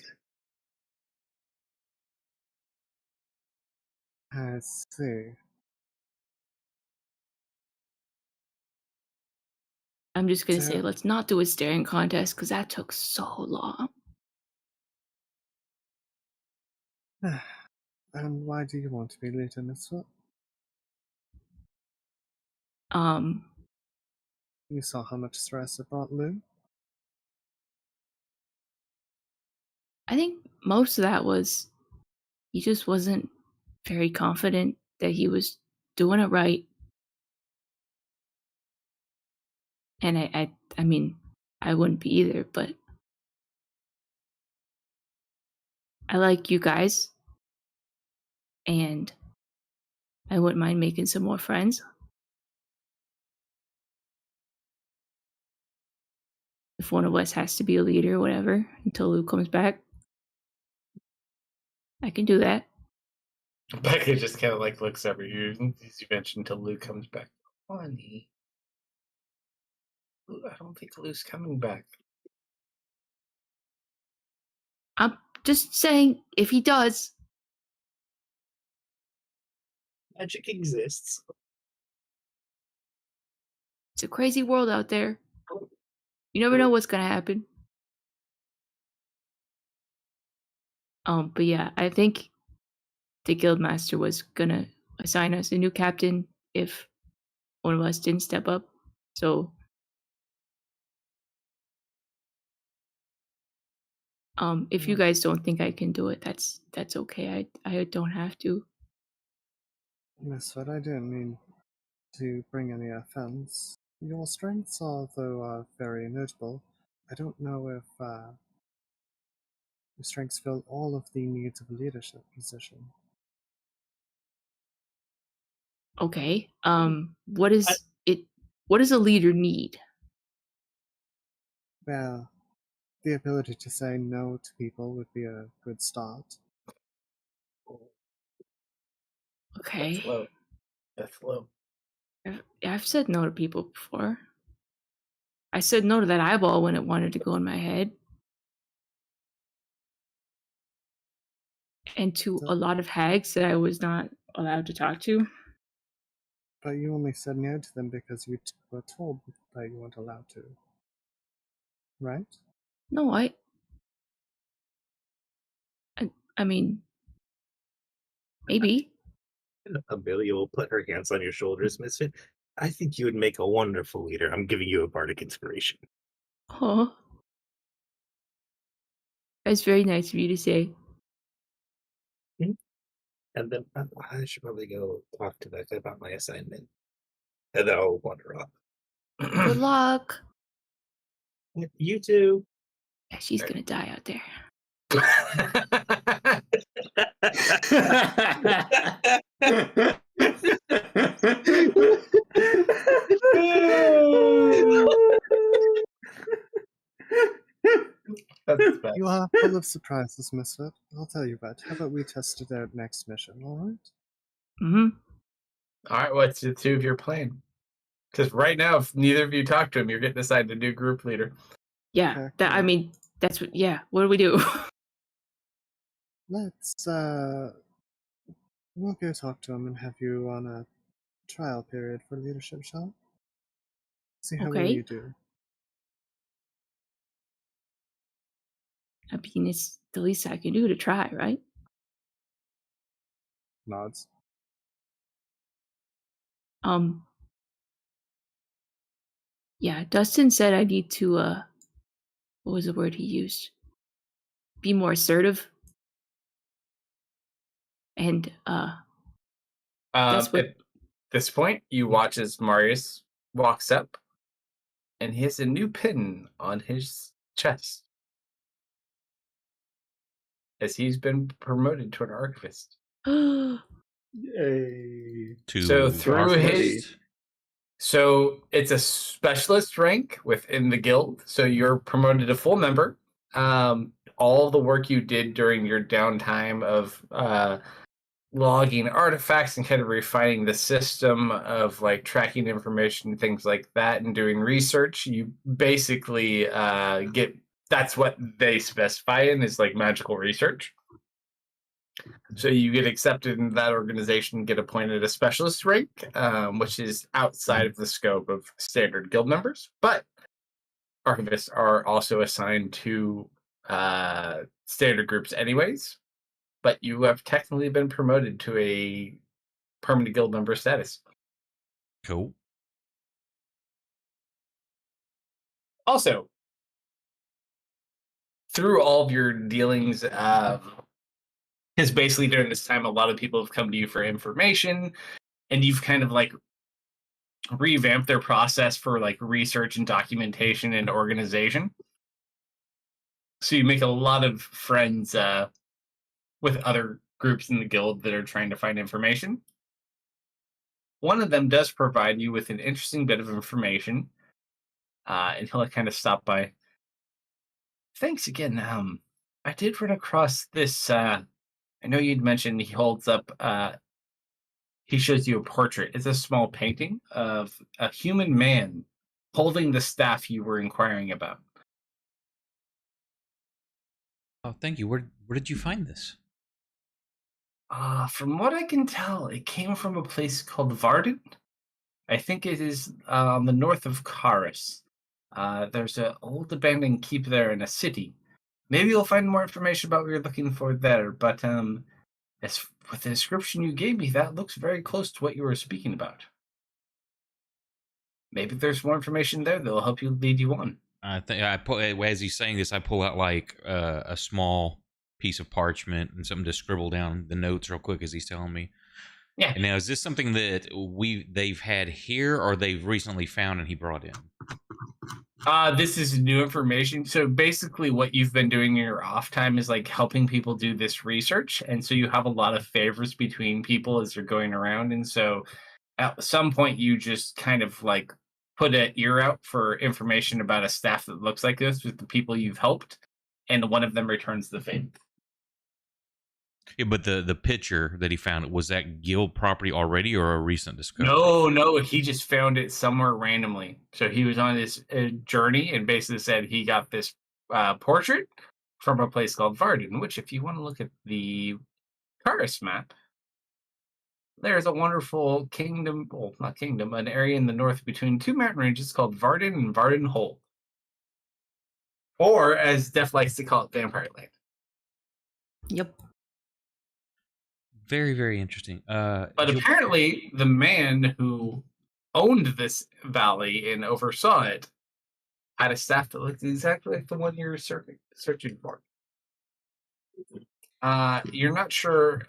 I see. I'm just gonna So- say let's not do a staring contest because that took so long. And why do you want to be leader, Mister? You saw how much stress it brought Lou? I think most of that was he just wasn't very confident that he was doing it right. And I mean, I wouldn't be either, but I like you guys. And I wouldn't mind making some more friends. If one of us has to be a leader or whatever until Lou comes back, I can do that. Becca just kind of like looks over you as you mentioned until Lou comes back. Funny. I don't think Lou's coming back. I'm just saying, if he does, Magic exists. it's a crazy world out there. You never know what's gonna happen. But yeah, I think the guildmaster was gonna assign us a new captain if one of us didn't step up. So, if you guys don't think I can do it, that's okay. I don't have to. Misfit, I didn't mean to bring any offense. Your strengths, although very notable, I don't know if your strengths fill all of the needs of a leadership position. Okay. What is it? What does a leader need? Well, the ability to say no to people would be a good start. Okay. That's low. That's low. I've said no to people before. I said no to that eyeball when it wanted to go in my head. And to a lot of hags that I was not allowed to talk to. But you only said no to them because you were told that you weren't allowed to. Right? No, I mean, maybe. Amelia will put her hands on your shoulders, Misfit. I think you would make a wonderful leader. I'm giving you a bardic inspiration. Oh, that's very nice of you to say. And then I should probably go talk to that guy about my assignment. And then I'll wander off. Good luck. You too. Yeah, she's gonna die out there. That's bad. You are full of surprises, Misfit. I'll tell you what. How about we test it out next mission, alright? Mm-hmm. All right, what's the two of your plan? Because right now, if neither of you talk to him, you're getting assigned a new group leader. Yeah, Okay, I cool. mean, that's what. Yeah, what do we do? Let's, we'll go talk to him and have you on a trial period for leadership, shall we? See how well Okay. you do. I mean, it's the least I can do to try, right? Nods. Yeah, Dustin said I need to, what was the word he used? Be more assertive. And, that's what. At this point, you watch as Marius walks up, and he has a new pin on his chest, as he's been promoted to an archivist. Yay. So through his, Archivist. so it's a specialist rank within the guild. So you're promoted to full member. All the work you did during your downtime of logging artifacts and kind of refining the system of like tracking information, things like that, and doing research, you basically get, that's what they specify in is like magical research. So you get accepted into that organization, get appointed a specialist rank, which is outside of the scope of standard guild members. But archivists are also assigned to standard groups anyways. But you have technically been promoted to a permanent guild member status. Cool. Also, through all of your dealings, because basically during this time, a lot of people have come to you for information, and you've kind of like revamped their process for like research and documentation and organization. So you make a lot of friends with other groups in the guild that are trying to find information. One of them does provide you with an interesting bit of information, and he'll kind of stop by. Thanks again. I did run across this. I know you'd mentioned he holds up. He shows you a portrait. It's a small painting of a human man holding the staff you were inquiring about. Oh, thank you. Where did you find this? From what I can tell, it came from a place called Varden. I think it is on the north of Karis. There's an old abandoned keep there in a city. Maybe you'll find more information about what you're looking for there. But As with the description you gave me, that looks very close to what you were speaking about. Maybe there's more information there that'll help you lead you on. I think I pull as he's saying this, I pull out like a small piece of parchment and something to scribble down the notes real quick as he's telling me. Yeah. And now, is this something that they've had here, or they've recently found and he brought in? This is new information. So basically, what you've been doing in your off time is like helping people do this research, and so you have a lot of favors between people as you're going around, and so at some point you just kind of like put an ear out for information about a staff that looks like this with the people you've helped, and one of them returns the favor. Yeah, but the picture that he found, was that guild property already or a recent discovery? No, he just found it somewhere randomly. So he was on his journey and basically said he got this portrait from a place called Varden, which, if you want to look at the Paris map, there's a wonderful kingdom, well, not kingdom, an area in the north between two mountain ranges called Varden and Varden Hold. Or, as Def likes to call it, Vampire Land. Yep. Very, very interesting. But apparently, the man who owned this valley and oversaw it had a staff that looked exactly like the one you're searching for. You're not sure.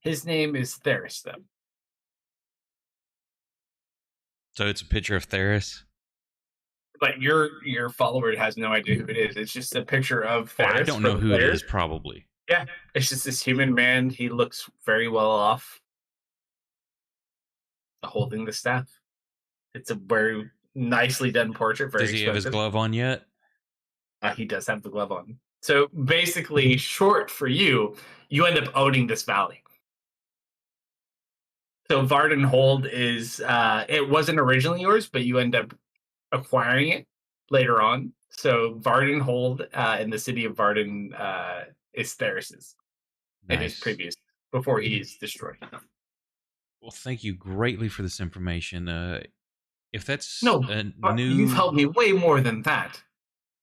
His name is Theris, though. So it's a picture of Theris? But your follower has no idea who it is. It's just a picture of Theris. I don't know who it is, probably. Yeah, it's just this human man. He looks very well off, holding the staff. It's a very nicely done portrait. Very Does he have his glove on yet? He does have the glove on. So basically, short for you, you end up owning this valley. So Varden Hold is, it wasn't originally yours, but you end up acquiring it later on. So Varden Hold in the city of Varden is Theris's. It is previous, before he is destroyed. Well, thank you greatly for this information. If that's new, new, you've helped me way more than that.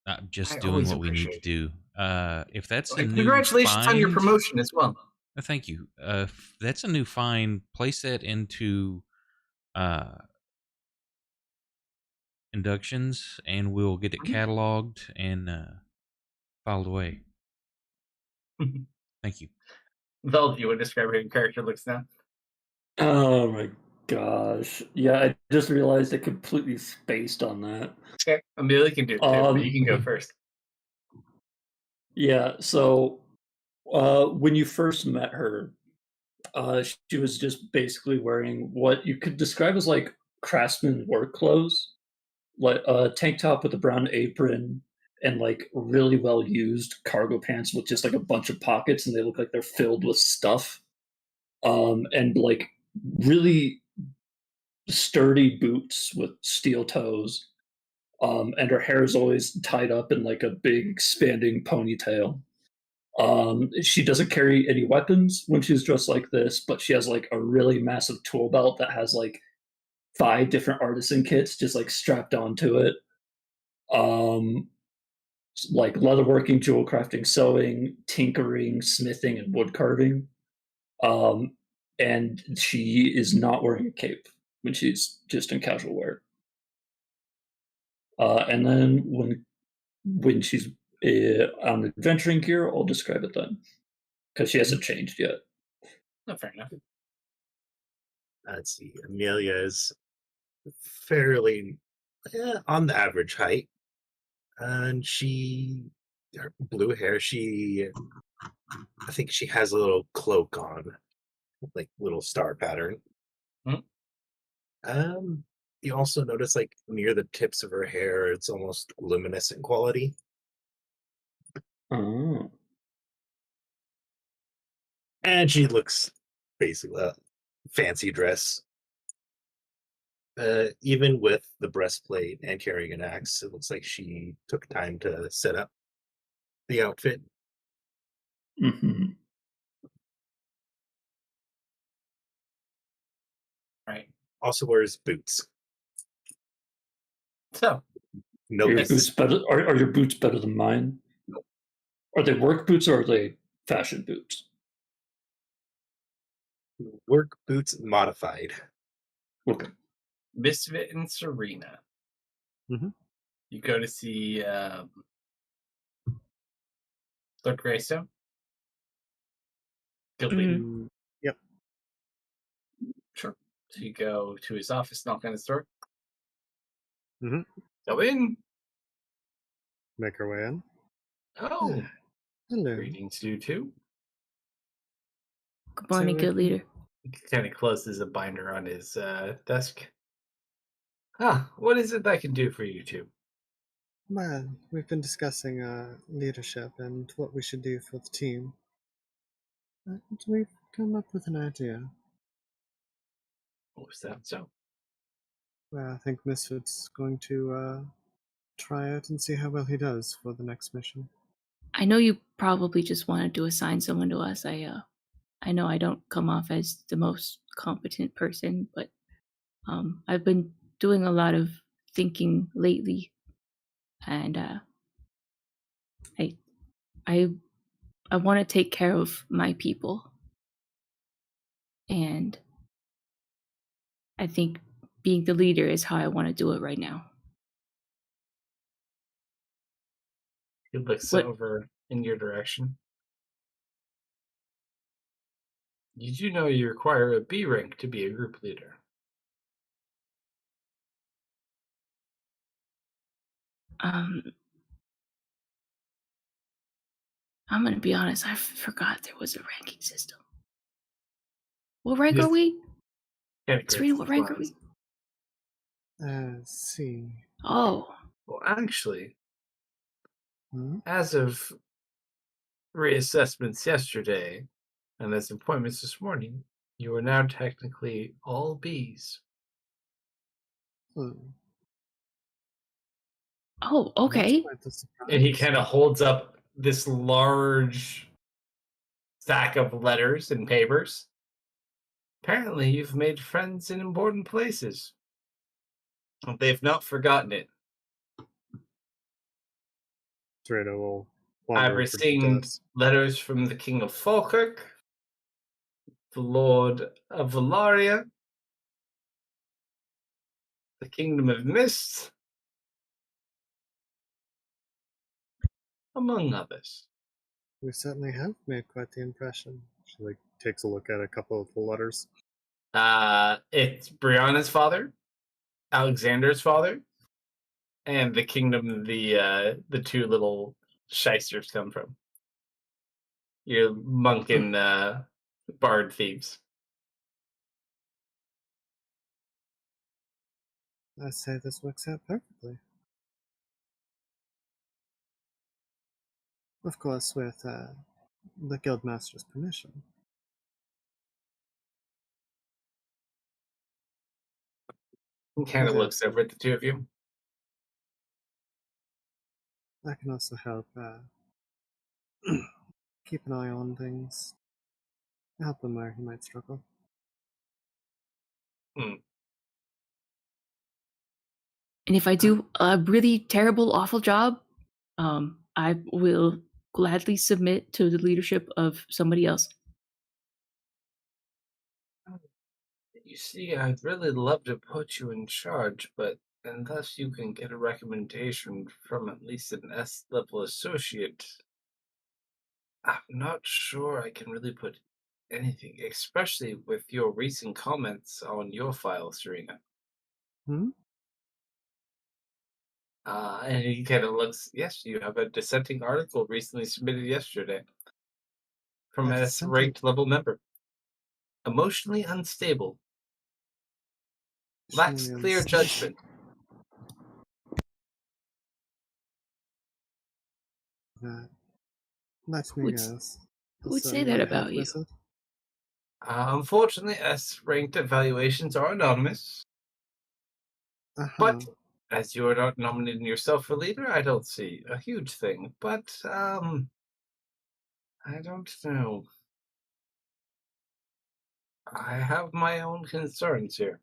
I'm just doing what we need to do. If that's a new congratulations on your find, promotion as well. Thank you. If that's a new find, place that into inductions, and we'll get it cataloged and filed away. Thank you. Vel, do you want to describe how your character looks now? Oh my gosh. Yeah, I just realized I completely spaced on that. Okay, Amelia can do it too, but you can go first. Yeah, so when you first met her, she was just basically wearing what you could describe as like craftsman work clothes, like a tank top with a brown apron and like really well used cargo pants with just like a bunch of pockets, and they look like they're filled with stuff. And like really sturdy boots with steel toes. And her hair is always tied up in like a big expanding ponytail. She doesn't carry any weapons when she's dressed like this, but she has like a really massive tool belt that has like 5 different artisan kits just like strapped onto it. Like leatherworking, jewel crafting, sewing, tinkering, smithing, and wood carving. And she is not wearing a cape when she's just in casual wear. And then when she's on adventuring gear, I'll describe it then, because she hasn't changed yet. No, fair enough. Let's see. Amelia is fairly on the average height, and her blue hair. I think she has a little cloak on, like little star pattern. You also notice like near the tips of her hair, it's almost luminescent quality. Oh. And she looks basically a fancy dress. Even with the breastplate and carrying an axe, it looks like she took time to set up the outfit. Mm-hmm. Right. Also wears boots. So, No Are your laces. boots better? Are your boots better than mine? Are they work boots or are they fashion boots? Work boots modified. Okay. Misfit and Serena. Mm-hmm. You go to see Lord Greystone. Guild leader. Mm, yep. Sure. So you go to his office, knock on his door. Mm-hmm. Go in. Make our way in. Oh, Hello. greetings to you too. Good morning, So good leader. He kind of closes a binder on his desk. What is it I can do for you two? well, we've been discussing leadership and what we should do for the team. And we've come up with an idea. What was that? So, Well, I think Misfit's going to try it and see how well he does for the next mission. I know you probably just wanted to assign someone to us. I know I don't come off as the most competent person, but I've been doing a lot of thinking lately, and I I I want to take care of my people, and I think being the leader is how I want to do it right now. he looks What? over in your direction. Did you know you require a B rank to be a group leader? Um, I'm gonna be honest. I forgot there was a ranking system. What rank are Just we? kind of Serena, grins what his rank are glass. we? See. Oh, Well, actually, Hmm? as of reassessments yesterday, and as appointments this morning, you are now technically all Bs. Hmm. oh, That's okay. quite the And he surprise. kind of holds up this large stack of letters and papers. Apparently, you've made friends in important places. They've not forgotten it. Serena will I've wander over to the received desk. letters from the King of Falkirk, the Lord of Valaria, the Kingdom of Mist, among others. We certainly have made quite the impression. She takes a look at a couple of the letters. It's Brianna's father, Alexander's father, and the kingdom the two little shysters come from. Your monk and bard thieves. I say this works out perfectly. Of course, with the Guildmaster's permission. He kind of But looks yes, over at the two of you. I can also help keep an eye on things, help him where he might struggle. Hmm. And if I do a really terrible, awful job, I will gladly submit to the leadership of somebody else. You see, I'd really love to put you in charge, but unless you can get a recommendation from at least an S level associate, I'm not sure I can really put anything, especially with your recent comments on your file, Serena. Hmm? And he kind of looks, yes, you have a dissenting article recently submitted yesterday from A a dissenting ranked level member. Emotionally unstable, lacks clear shenanigans. judgment. That let me Who'd, guess. who A would say certain that white half about you? wizard. Unfortunately, S ranked evaluations are anonymous, Uh but huh. as you are not nominating yourself for leader, I don't see a huge thing. But, I don't know. I have my own concerns here.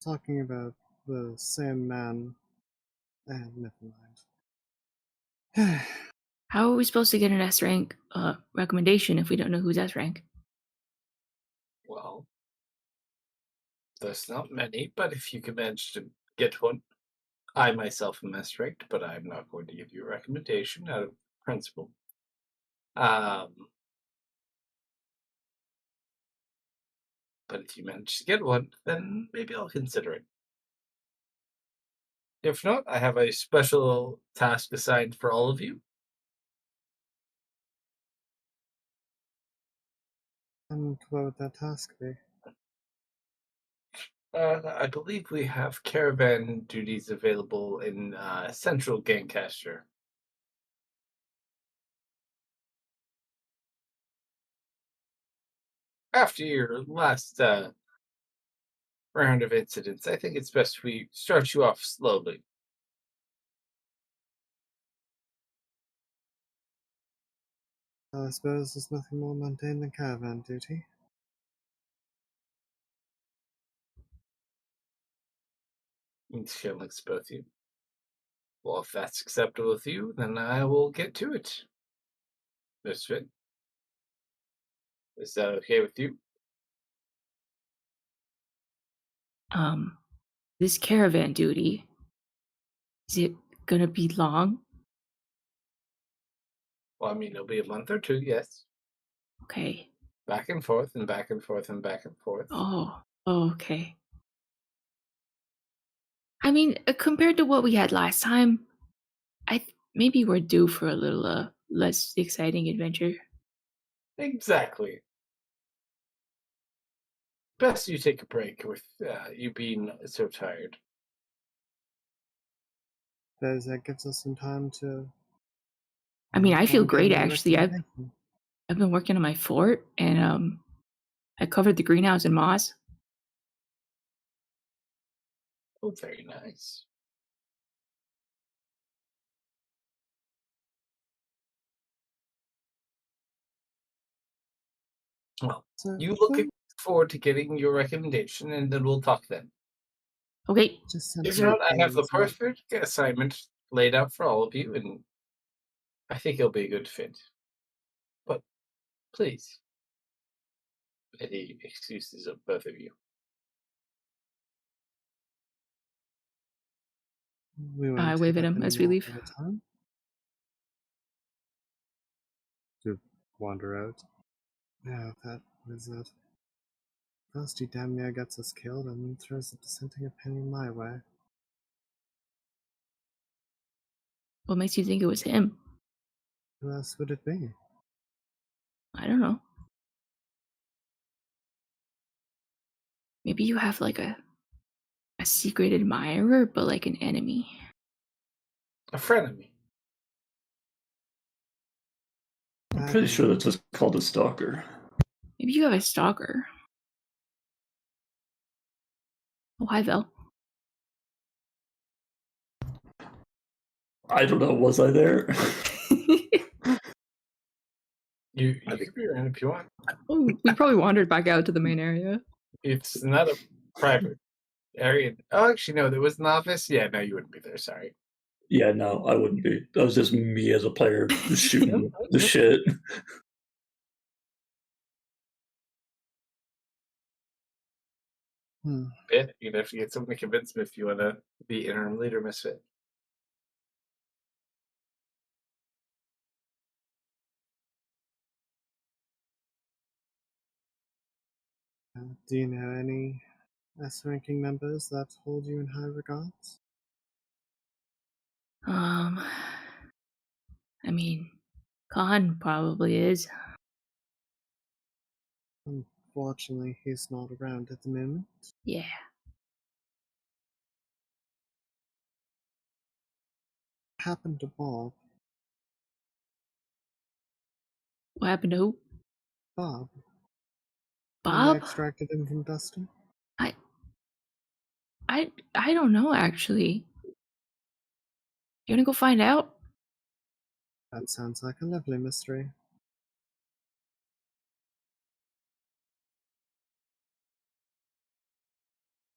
Talking about the same man. Never mind. How are we supposed to get an S rank recommendation if we don't know who's S rank? Well, there's not many, but if you can manage to get one, I myself am as strict, but I'm not going to give you a recommendation out of principle. Um, but if you manage to get one, then maybe I'll consider it. If not, I have a special task assigned for all of you. And what would that task be? I believe we have caravan duties available in central Gancaster. After your last round of incidents, I think it's best we start you off slowly. I suppose there's nothing more mundane than caravan duty. She looks at both of you. Well, if that's acceptable with you, then I will get to it. Misfit, is that okay with you? This caravan duty, is it gonna be long? Well, I mean, it'll be a month or two, yes. Okay. Back and forth and back and forth and back and forth. Oh, okay. I mean, compared to what we had last time, maybe we're due for a little less exciting adventure. Exactly. Best you take a break with you being so tired. Because that gives us some time to. I mean, I feel get great another actually. I've recommendation. been working on my fort, and I covered the greenhouse in moss. Oh, very nice. Well, So, you look forward to getting your recommendation, and then we'll talk then. Okay. just If since not, I have the it's not- perfect assignment laid out for all of you, and I think it'll be a good fit. But please, any excuses of both of you. we won't I take wave at up him any as we more leave. of your time. To wander out. Yeah, that was it. First he damn near gets us killed and then throws a dissenting opinion my way. What makes you think it was him? Who else would it be? I don't know. Maybe you have like a secret admirer, but like an enemy. A frenemy. I'm pretty sure that's just called a stalker. Maybe you have a stalker. Oh, hi, Vel. I don't know. Was I there? You could be around if you want. Oh, we probably wandered back out to the main area. It's not a private area. Oh, actually, no, there was an office. Yeah, no, you wouldn't be there. Sorry. Yeah, no, I wouldn't be. That was just me as a player just shooting the shit. Yeah, you'd have to get someone to convince me if you want to be interim leader, Misfit. Do you know any S-ranking members that hold you in high regards? I mean, Khan probably is. Unfortunately, he's not around at the moment. Yeah. Happened to Bob. What happened to who? Bob. When they Bob? extracted him from Dustin? I don't know actually. You wanna go find out? That sounds like a lovely mystery.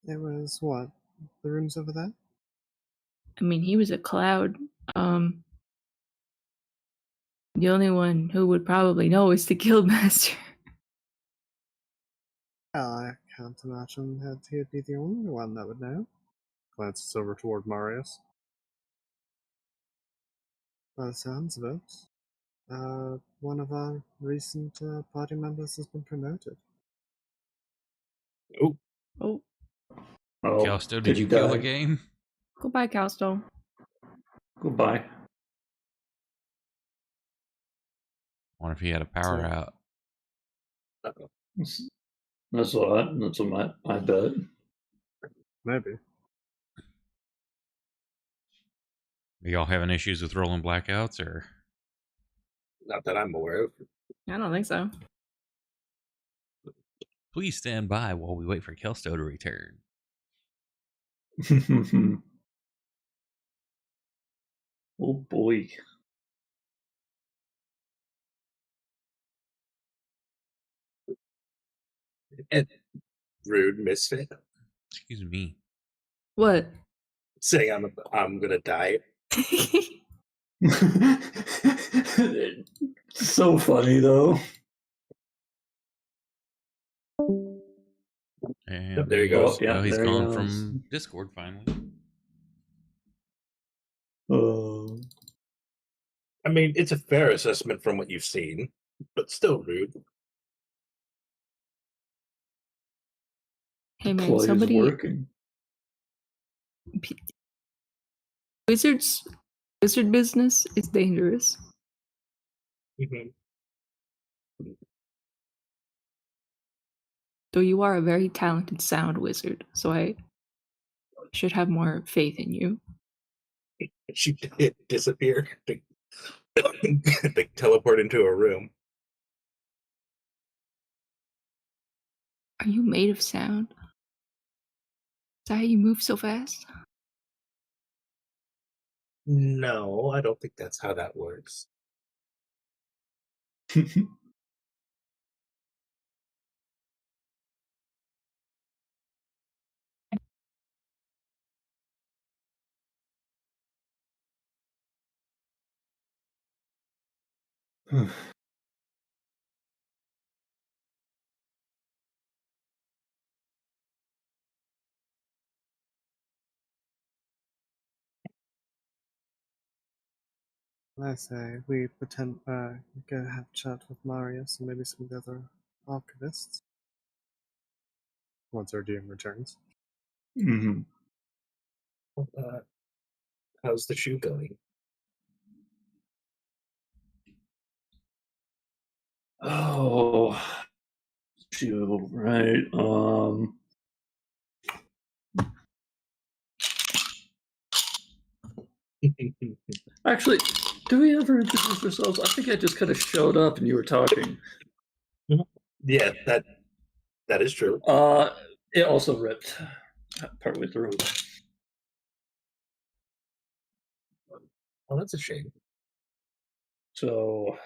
It was what? The rooms over there? I mean, he was a cloud. The only one who would probably know is the guildmaster. Well, I can't imagine that he'd be the only one that would know. Glances over toward Marius. By the sounds of it, one of our recent party members has been promoted. Oh, Oh, Oh, Kalsto, did did he you kill the die? game? goodbye, Calsto. Goodbye. Wonder if he had a power So- out. uh-oh. That's what I bet. Maybe. Are y'all having issues with rolling blackouts, or Not that I'm aware of. I don't think so. please stand by while we wait for Kelsto to return? Oh boy. And rude misfit Excuse me. What? saying I'm gonna die. So funny though. And Yep, there he he goes. Well, Yeah, he's there he gone goes. from Discord finally. I mean, it's a fair assessment from what you've seen, but still rude. Hey man, Play is somebody working. wizard business is dangerous. Mhm. Though you are a very talented sound wizard, so I should have more faith in you. She did disappear. They teleport into a room. Are you made of sound? Is that how you move so fast? No, I don't think that's how that works. I say we pretend go have a chat with Marius and maybe some of the other archivists. Once our DM returns. hmm Uh, how's the shoe going? Oh, shoot, right. Actually, do we ever introduce ourselves? I think I just kind of showed up and you were talking. Yeah, that is true. It also ripped partway through. Oh, that's a shame. So,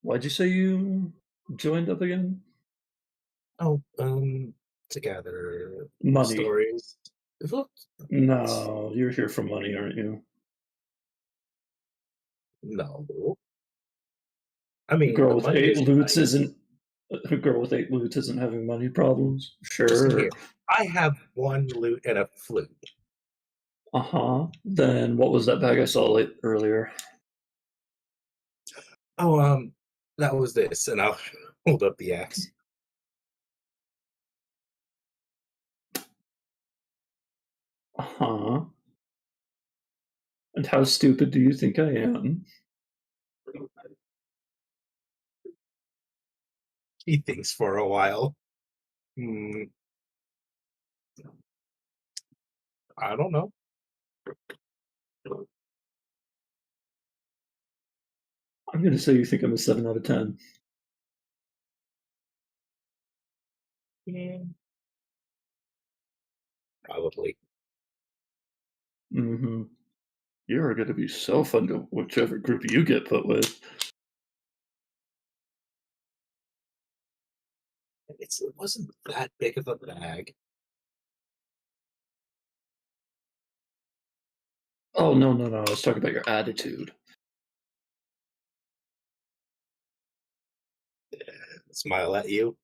why'd you say you joined up again? Oh, to gather Money. stories. No, you're here for money, aren't you? No. I mean, Girl the with money 8 is loots nice. isn't. A girl with 8 loots isn't having money problems. Listen Sure. here. I have one loot and a flute. Then what was that bag I saw earlier? Oh, that was this, and I'll hold up the axe. And how stupid do you think I am? He thinks for a while. I don't know. I'm going to say you think I'm a 7 out of 10. Probably. You're going to be so fun to whichever group you get put with. It wasn't that big of a bag. Oh, no. I was talking about your attitude. Smile at you.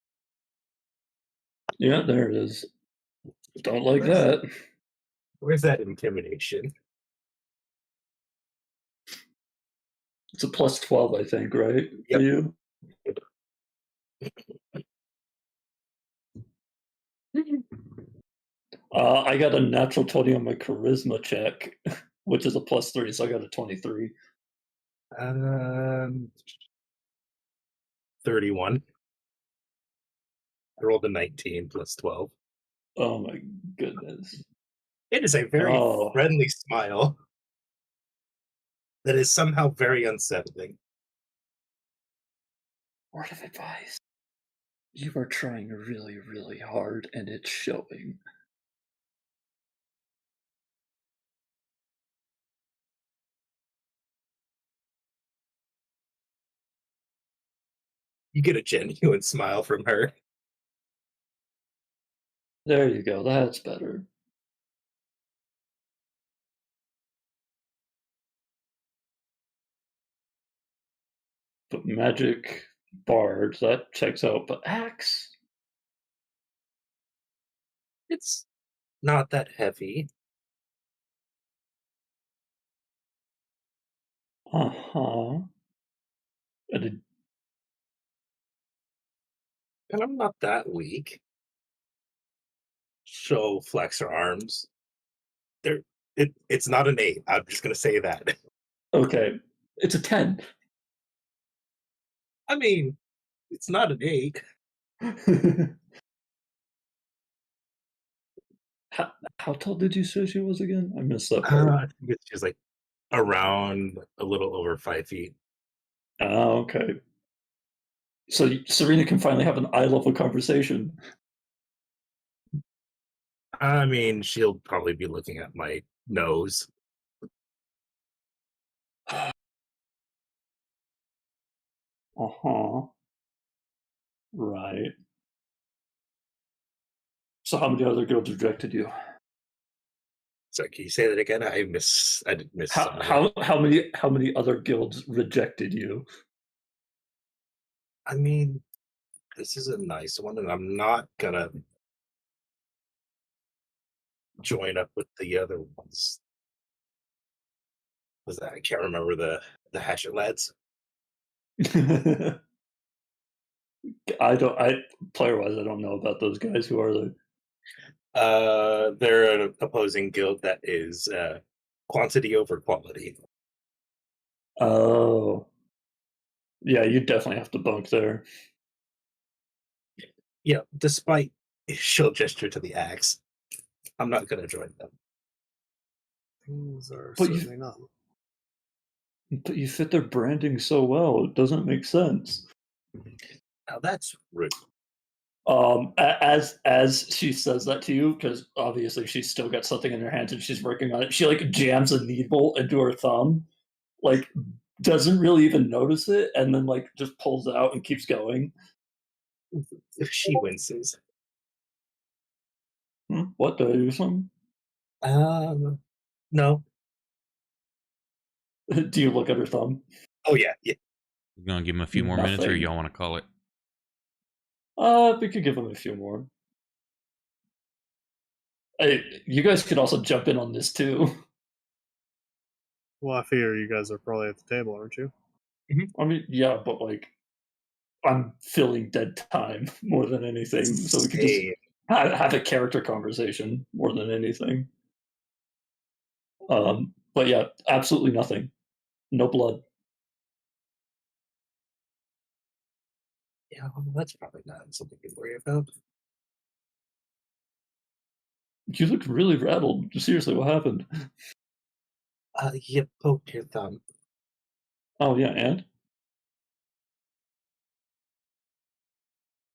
Yeah, there it is. Don't like Where's that. where's that intimidation? It's a plus 12, I think, right? For Yep. you? I got a natural 20 on my charisma check, which is a plus 3, so I got a 23. 31. I rolled a 19 plus 12. Oh my goodness. It is a very Oh, friendly smile that is somehow very unsettling. word of advice. You are trying really, really hard, and it's showing. You get a genuine smile from her. There you go. That's better. But magic bard, that checks out. But axe? It's not that heavy. Uh-huh. I did, And I'm not that weak. She'll flex her arms. There, it's not an 8. I'm just gonna say that. okay. It's a 10. I mean, it's not an 8. How tall did you say she was again? I missed that I part. think it's just like around a little over 5 feet. Oh, okay. So Serena can finally have an eye level conversation. I mean, she'll probably be looking at my nose. Uh-huh. Right. So how many other girls rejected you? So can you say that again? I did miss How some of it. how many other guilds rejected you? I mean, this is a nice one, and I'm not gonna join up with the other ones. Was that I can't remember the Hatchet lads. I player wise I don't know about those guys. Who are they? They're an opposing guild that is quantity over quality. Oh. Yeah, you definitely have to bunk there. Yeah, despite she'll gesture to the axe, I'm not gonna join them. Things are But you certainly not. but you fit their branding so well. It doesn't make sense. Now that's rude. As she says that to you, because obviously she's still got something in her hands and she's working on it, she like jams a needle into her thumb, like doesn't really even notice it, and then like just pulls it out and keeps going. She winces. What, did I do something? No. Do you look at her thumb? Oh yeah, yeah. You gonna give him a few more minutes, or Nothing. y'all want to call it? We could give him a few more. You guys could also jump in on this too. Well, I figure you guys are probably at the table, aren't you? I mean, yeah, but like I'm filling dead time more than anything, so we could just Hey, have a character conversation more than anything. But yeah, absolutely nothing. No blood. yeah, well, that's probably not something to worry about. You look really rattled. Seriously, what happened? You poked your thumb. Oh yeah, and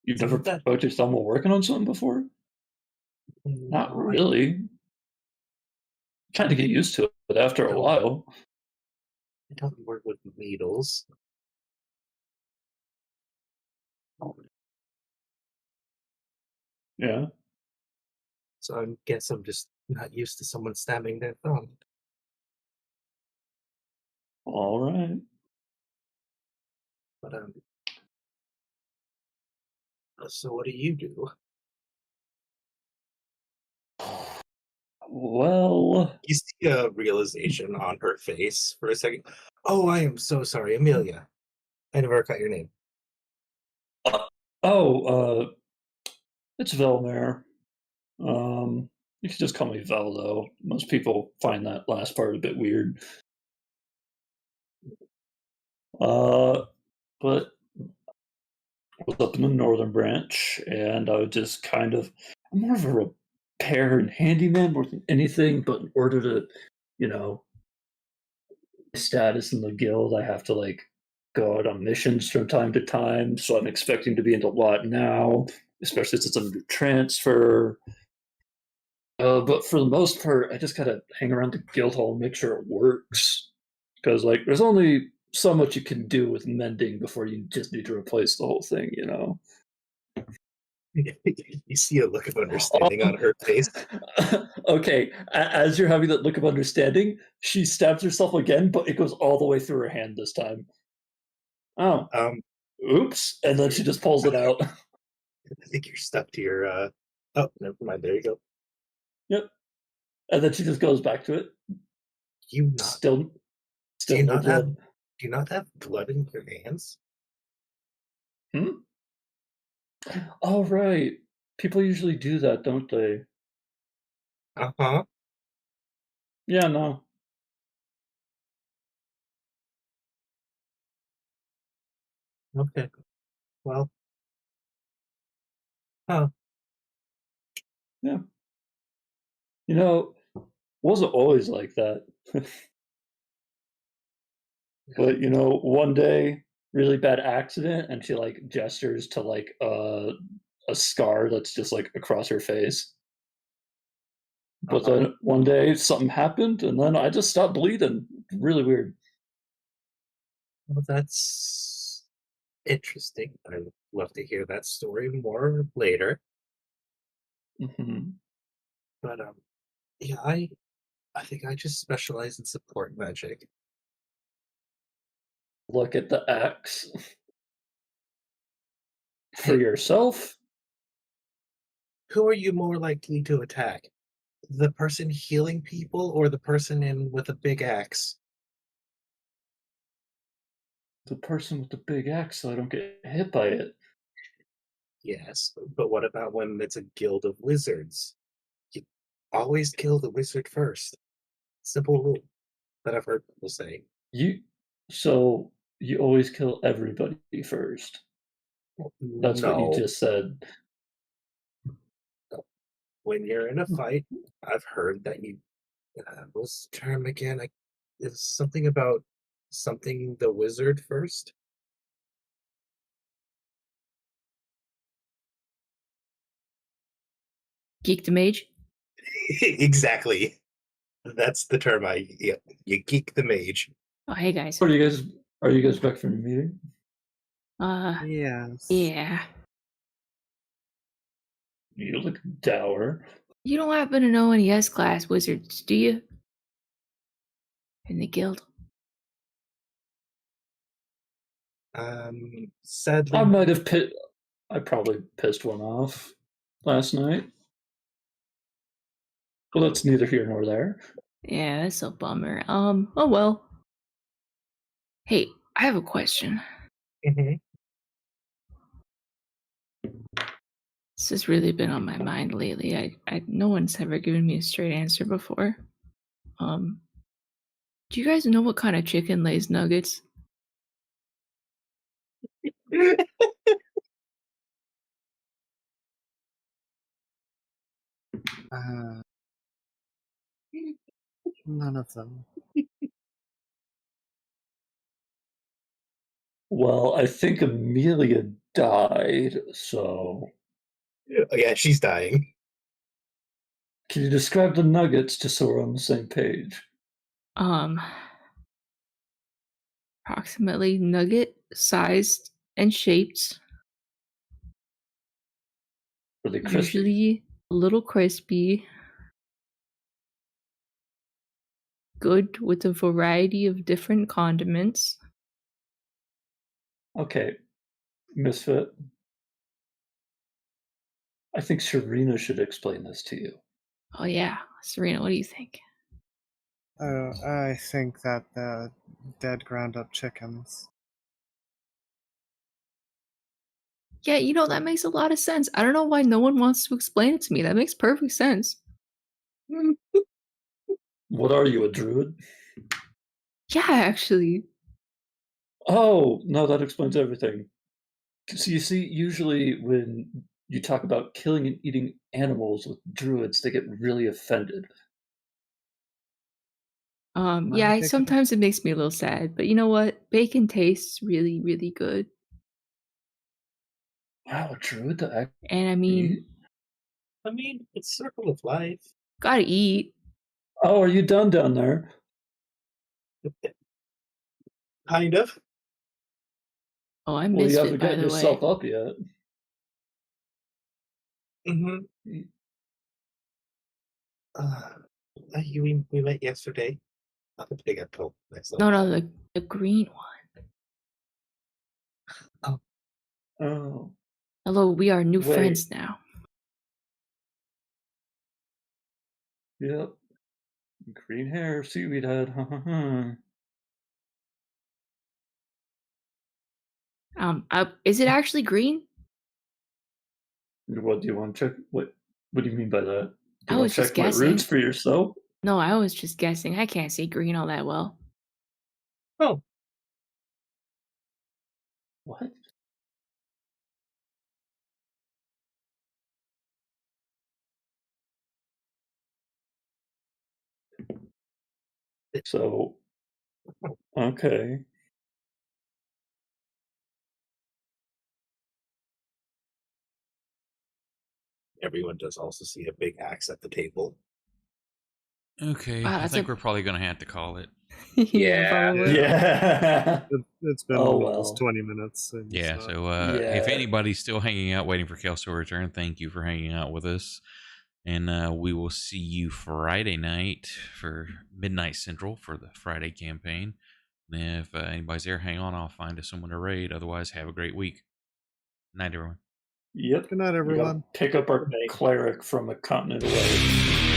you've never Isn't that poked your thumb while working on something before? Not no? really. Kind of get used to it after a Don't while. I don't work with needles. Yeah. So I guess I'm just not used to someone stabbing their thumb. All right. But so what do you do? Well, You see a realization on her face for a second. Oh, I am so sorry, Amelia. I never got your name. uh, oh, it's Velmer. You can just call me Vel, though. Most people find that last part a bit weird. Uh, but I was up in the northern branch, and I would just I'm more of a repair and handyman more than anything, but in order to, you know, status in the guild, I have to like go out on missions from time to time. So I'm expecting to be in a lot now, especially since I'm a new transfer. But for the most part, I just gotta hang around the guild hall and make sure it works. Because like, there's only so much you can do with mending before you just need to replace the whole thing, you know. You see a look of understanding on her face. Okay, as you're having that look of understanding, she stabs herself again, but it goes all the way through her hand this time. Oh, Um, oops! And then she just pulls it out. I think you're stuck to your. Oh, never mind. There you go. Yep. And then she just goes back to it. You not? Still, Do still you no not have? blood. Do you not have blood in your hands? Hmm. All right. People usually do that, don't they? Uh huh. Yeah. No. Okay. Well. Huh. Yeah. You know, wasn't always like that. But you know, one day, really bad accident, and she like gestures to like a scar that's just like across her face. But Uh-huh. then one day something happened, and then I just stopped bleeding. Really weird. Well, that's interesting. I'd love to hear that story more later. Hmm. But yeah, I think I just specialize in support magic. Look at the axe for Hey, yourself. who are you more likely to attack? The person healing people or the person in with a big axe? The person with the big axe, so I don't get hit by it. Yes, but what about when it's a guild of wizards? You always kill the wizard first. Simple rule that I've heard people say. You so you always kill everybody first. That's what you No, just said. when you're in a fight, I've heard that you what's the term again? It's something about something the wizard first. Geek the mage. Exactly. That's the term you geek the mage. Oh, hey guys. Are you guys back from your meeting? Yes. Yeah. You look dour. You don't happen to know any S-class wizards, do you? In the guild. Sadly, I might have pit I probably pissed one off last night. Well, that's neither here nor there. Yeah, that's a bummer. Oh well. Hey, I have a question. mhm. This has really been on my mind lately. No one's ever given me a straight answer before. Um, do you guys know what kind of chicken lays nuggets? Uh, none of them. Well, I think Amelia died, so Oh, yeah, she's dying. can you describe the nuggets just so we're on the same page? Um, Approximately nugget sized and shaped, Were they crispy? usually a little crispy, good with a variety of different condiments. Okay, Misfit. I think Sharina should explain this to you. Oh yeah, Serena, what do you think? I think that the dead ground up chickens. Yeah, that makes a lot of sense. I don't know why no one wants to explain it to me. That makes perfect sense. What are you, a druid? Yeah, actually. Oh, no, that explains everything. So you see, usually when you talk about killing and eating animals with druids, they get really offended. Yeah, They could sometimes it makes me a little sad, but you know what? Bacon tastes really, really good. Wow, a druid to actually And I mean, eat? I mean, it's circle of life. gotta eat. Oh, are you done down there? Kind of. Oh, I Well, you missed it, haven't by gotten the way. yourself up yet. Mm-hmm. We met yesterday. Not the big apple. Nice little No, guy. the green one. Oh, Hello, we are new wait. friends now. Yep. Green hair, seaweed head. Is it actually green? What do you want to check? What do you mean by that? Do I you want was to just check my roots guessing. for yourself? No, I was just guessing. I can't see green all that well. Oh, What? So, okay. everyone does also see a big axe at the table. Okay, Wow, I that's think a we're probably gonna have to call it. yeah, probably. Yeah. It's been Oh, almost well. 20 minutes. Yeah. So So if Yeah. anybody's still hanging out waiting for Kelso to return, thank you for hanging out with us. And we will see you Friday night for midnight central for the Friday campaign. And if anybody's there, hang on. I'll find us someone to raid. Otherwise, have a great week. Night, everyone. Yep. good night, We gotta everyone. pick up our Good night. cleric from a continent away.